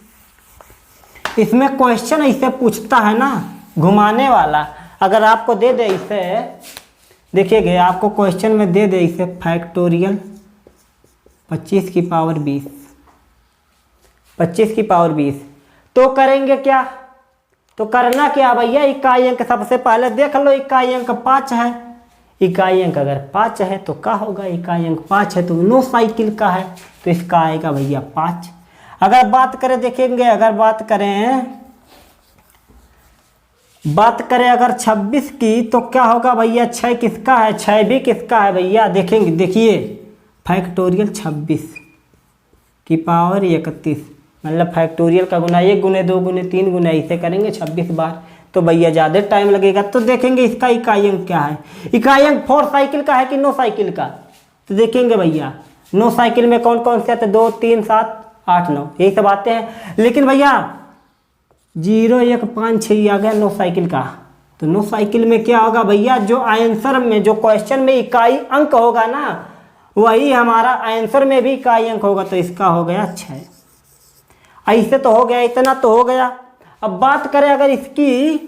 इसमें क्वेश्चन ऐसे पूछता है ना घुमाने वाला, अगर आपको दे दे इसे, देखिएगा आपको क्वेश्चन में दे दे इसे फैक्टोरियल 25 की पावर 20, 25 की पावर 20, तो करेंगे क्या, तो करना क्या भैया, इकाई अंक सबसे पहले देख लो, इकाई अंक 5 है, इकाई अंक अगर 5 है तो क्या होगा, इकाई अंक 5 है तो 9 साइकिल का है तो इसका आएगा भैया 5। अगर बात करें, देखेंगे अगर बात करें अगर 26 की तो क्या होगा भैया, 6 किसका है, 6 भी किसका है भैया, देखेंगे, देखिए फैक्टोरियल 26 की पावर 31, मतलब फैक्टोरियल का गुना 1 गुने 2 गुने 3 गुना इसे करेंगे 26 बार, तो भैया ज़्यादा टाइम लगेगा। तो देखेंगे इसका इकाई अंक क्या है, इकाई अंक 4 साइकिल का है कि 9 साइकिल का, तो देखेंगे भैया 9 साइकिल में कौन कौन से आते हैं, 2 3 7 8 9, यही सब आते हैं। लेकिन भैया 0 1 5 6 आ गया 9 साइकिल का, तो 9 साइकिल में क्या होगा भैया, जो आंसर में जो क्वेश्चन में इकाई अंक होगा ना, वही हमारा आंसर में भी इकाई अंक होगा, तो इसका हो गया 6। ऐसे तो हो गया, इतना तो हो गया। अब बात करें अगर इसकी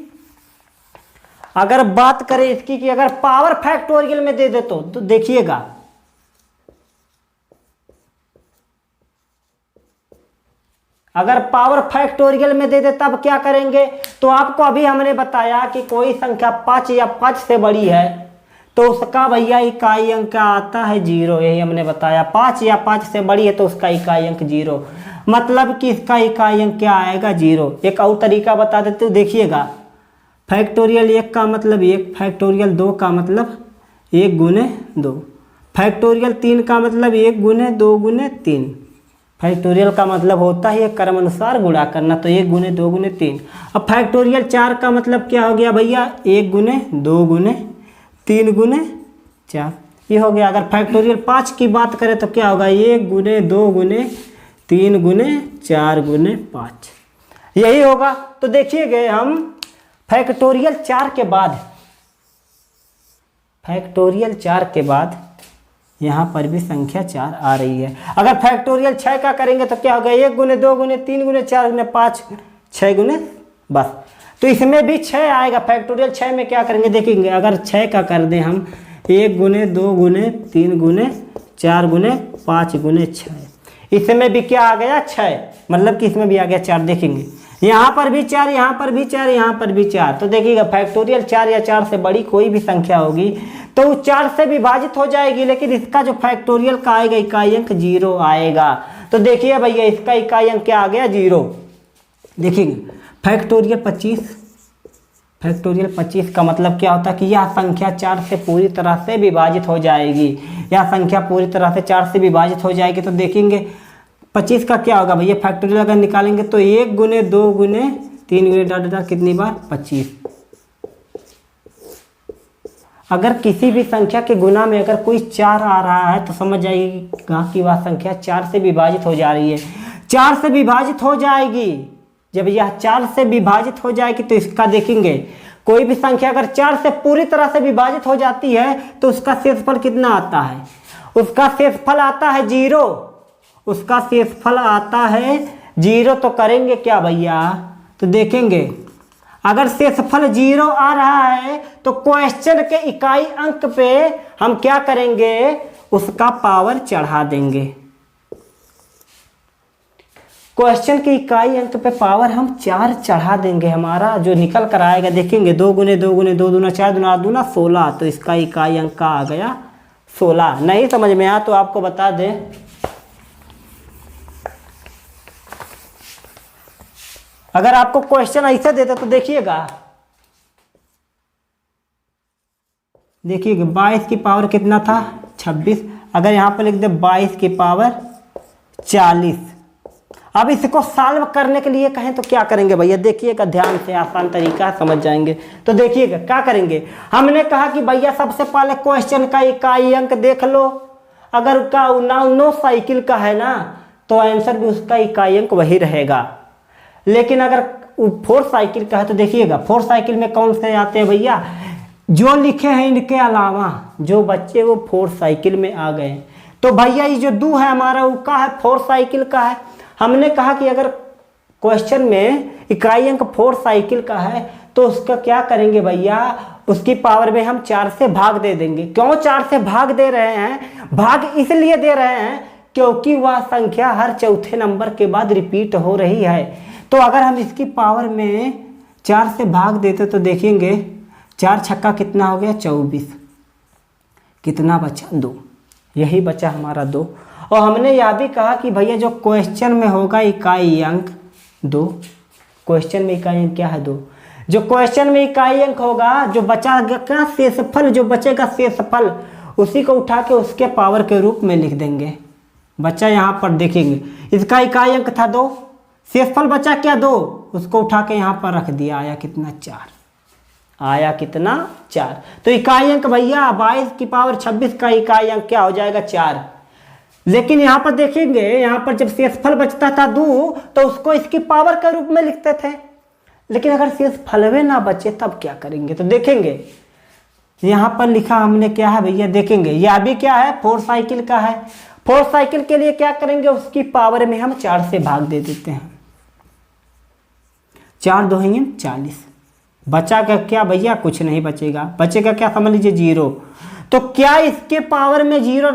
कि अगर पावर फैक्टोरियल में दे दे तो देखिएगा, अगर पावर फैक्टोरियल में दे दे तब क्या करेंगे, तो आपको अभी हमने बताया कि कोई संख्या 5 या 5 से बड़ी है तो उसका भैया इकाई अंक आता है 0, यही हमने बताया। 5 या 5 से बड़ी है तो उसका इकाई अंक 0, मतलब कि इसका इकाई अंक क्या आएगा 0। एक और तरीका बता देते हो, देखिएगा फैक्टोरियल 1 का मतलब 1, फैक्टोरियल 2 का मतलब 1 गुने 2, फैक्टोरियल 3 का मतलब 1 गुने 2 गुने 3, फैक्टोरियल का मतलब होता है क्रम अनुसार गुणा करना, तो 1 गुने 2 गुने 3। अब फैक्टोरियल 4 का मतलब क्या हो गया भैया, 1 गुने 2 गुने 3 गुने 4, ये हो गया। अगर फैक्टोरियल 5 की बात करें तो क्या होगा, 1 गुने 2 गुने 3 गुने 4 गुने 5, यही होगा। तो देखिएगा हम फैक्टोरियल 4 के बाद यहाँ पर भी संख्या 4 आ रही है। अगर फैक्टोरियल 6 का करेंगे तो क्या होगा, 1 गुने 2 गुने 3 गुने 4 गुने 5 6 गुने, बस, तो इसमें भी 6 आएगा। फैक्टोरियल 6 में क्या करेंगे, देखेंगे अगर 6 का कर दें हम, 1 गुने 2 गुने 3 गुने 4 गुने 5 गुने 6, इसमें भी क्या आ गया 6, मतलब कि इसमें भी आ गया 4। देखेंगे यहाँ पर भी 4, यहाँ पर भी 4, यहाँ पर भी 4, तो देखिएगा फैक्टोरियल 4 या 4 से बड़ी कोई भी संख्या होगी तो वो 4 से विभाजित हो जाएगी, लेकिन इसका जो फैक्टोरियल का आएगा इकाई अंक 0 आएगा। तो देखिए भैया इसका इकाई अंक क्या आ गया 0। देखिए फैक्टोरियल 25 का मतलब क्या होता है कि यह संख्या 4 से पूरी तरह से विभाजित हो जाएगी। यह संख्या पूरी तरह से 4 से विभाजित हो जाएगी। तो देखेंगे 25 का क्या होगा भैया, फैक्टोरियल अगर निकालेंगे तो 1 गुने 2 गुने 3 गुने डाटा कितनी बार 25। अगर किसी भी संख्या के गुना में अगर कोई 4 आ रहा है तो समझ जाइएगा कि वह संख्या 4 से विभाजित हो जा रही है। 4 से विभाजित हो जाएगी, जब यह 4 से विभाजित हो जाएगी तो इसका देखेंगे कोई भी संख्या अगर 4 से पूरी तरह से विभाजित हो जाती है तो उसका शेषफल कितना आता है, उसका शेषफल आता है 0। उसका शेषफल आता है 0। तो करेंगे क्या भैया, तो देखेंगे अगर शेषफल 0 आ रहा है तो क्वेश्चन के इकाई अंक पे हम क्या करेंगे, उसका पावर चढ़ा देंगे। क्वेश्चन के इकाई अंक पे पावर हम 4 चढ़ा देंगे। हमारा जो निकल कर आएगा देखेंगे 2 गुने 2 गुने 2 दूना 4 दूना 8 दूना 16। तो इसका इकाई अंक का आ गया 16। नहीं समझ में आया तो आपको बता दें, अगर आपको क्वेश्चन ऐसे देते तो देखिएगा 22 की पावर कितना था 26। अगर यहाँ पर लिख दे 22 की पावर 40। अब इसको सॉल्व करने के लिए कहें तो क्या करेंगे भैया, देखिएगा ध्यान से, आसान तरीका समझ जाएंगे। तो देखिएगा क्या करेंगे, हमने कहा कि भैया सबसे पहले क्वेश्चन का इकाई अंक देख लो। अगर का 9 साइकिल का है ना तो आंसर भी उसका इकाई अंक वही रहेगा। लेकिन अगर 4 साइकिल का है तो देखिएगा 4 साइकिल में कौन से आते हैं भैया, जो लिखे हैं इनके अलावा जो बच्चे वो 4 साइकिल में आ गए। तो भैया ये जो 2 है हमारा वो का है 4 साइकिल का है। हमने कहा कि अगर क्वेश्चन में इकाई अंक 4 साइकिल का है तो उसका क्या करेंगे भैया, उसकी पावर में हम 4 से भाग दे देंगे। क्यों 4 से भाग दे रहे हैं, भाग इसलिए दे रहे हैं क्योंकि वह संख्या हर चौथे नंबर के बाद रिपीट हो रही है। तो अगर हम इसकी पावर में 4 से भाग देते तो देखेंगे 4 छक्का कितना हो गया 24। कितना बचा 2, यही बचा हमारा 2। और हमने यह भी कहा कि भैया जो क्वेश्चन में होगा इकाई अंक 2, क्वेश्चन में इकाई अंक क्या है 2, जो क्वेश्चन में इकाई अंक होगा जो बचा क्या शेषफल, जो बचेगा शेषफल उसी को उठा के उसके पावर के रूप में लिख देंगे। बच्चा यहाँ पर देखेंगे इसका इकाई अंक था 2, शेषफल बचा क्या 2, उसको उठा के यहाँ पर रख दिया, आया कितना 4, आया कितना 4। तो इकाई अंक भैया 22 की पावर 26 का इकाई अंक क्या हो जाएगा 4। लेकिन यहाँ पर देखेंगे यहाँ पर जब शेषफल बचता था 2 तो उसको इसकी पावर के रूप में लिखते थे। लेकिन अगर शेषफल में ना बचे तब क्या करेंगे, तो देखेंगे यहाँ पर लिखा हमने क्या है भैया, देखेंगे यह भी क्या है 4 साइकिल का है। 4 साइकिल के लिए क्या करेंगे, उसकी पावर में हम 4 से भाग दे देते हैं। 4 2 40। बचा का क्या भैया, कुछ नहीं बचेगा, बचेगा क्या समझ लीजिए 0। तो क्या इसके पावर में 0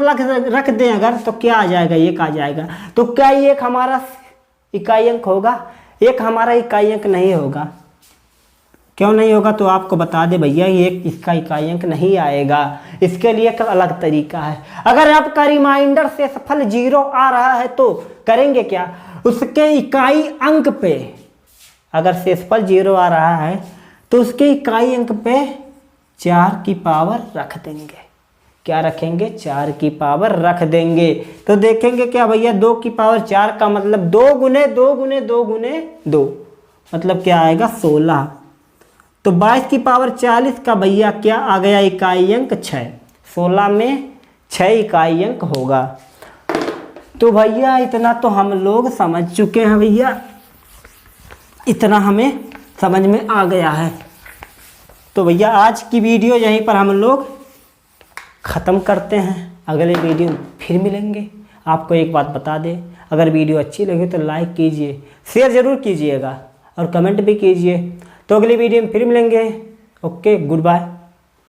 रख दें अगर तो क्या आ जाएगा 1 आ जाएगा। तो क्या ये एक हमारा इकाई अंक होगा, एक हमारा इकाई अंक नहीं होगा। क्यों नहीं होगा तो आपको बता दे भैया, ये इसका इकाई अंक नहीं आएगा। इसके लिए एक अलग तरीका है। अगर आपका रिमाइंडर शेषफल 0 आ रहा है तो करेंगे क्या, उसके इकाई अंक पे अगर शेषफल 0 आ रहा है तो उसके इकाई अंक पे 4 की पावर रख देंगे। क्या रखेंगे, 4 की पावर रख देंगे। तो देखेंगे क्या भैया 2 की पावर 4 का मतलब 2 गुने 2 गुने 2 गुने 2 मतलब क्या आएगा 16। तो 22 की पावर 40 का भैया क्या आ गया इकाई अंक 6। 16 में 6 इकाई अंक होगा। तो भैया इतना तो हम लोग समझ चुके हैं भैया, इतना हमें समझ में आ गया है। तो भैया आज की वीडियो यहीं पर हम लोग ख़त्म करते हैं। अगले वीडियो में फिर मिलेंगे। आपको एक बात बता दें, अगर वीडियो अच्छी लगे तो लाइक कीजिए, शेयर ज़रूर कीजिएगा और कमेंट भी कीजिए। तो अगली वीडियो में फिर मिलेंगे। Okay, good bye.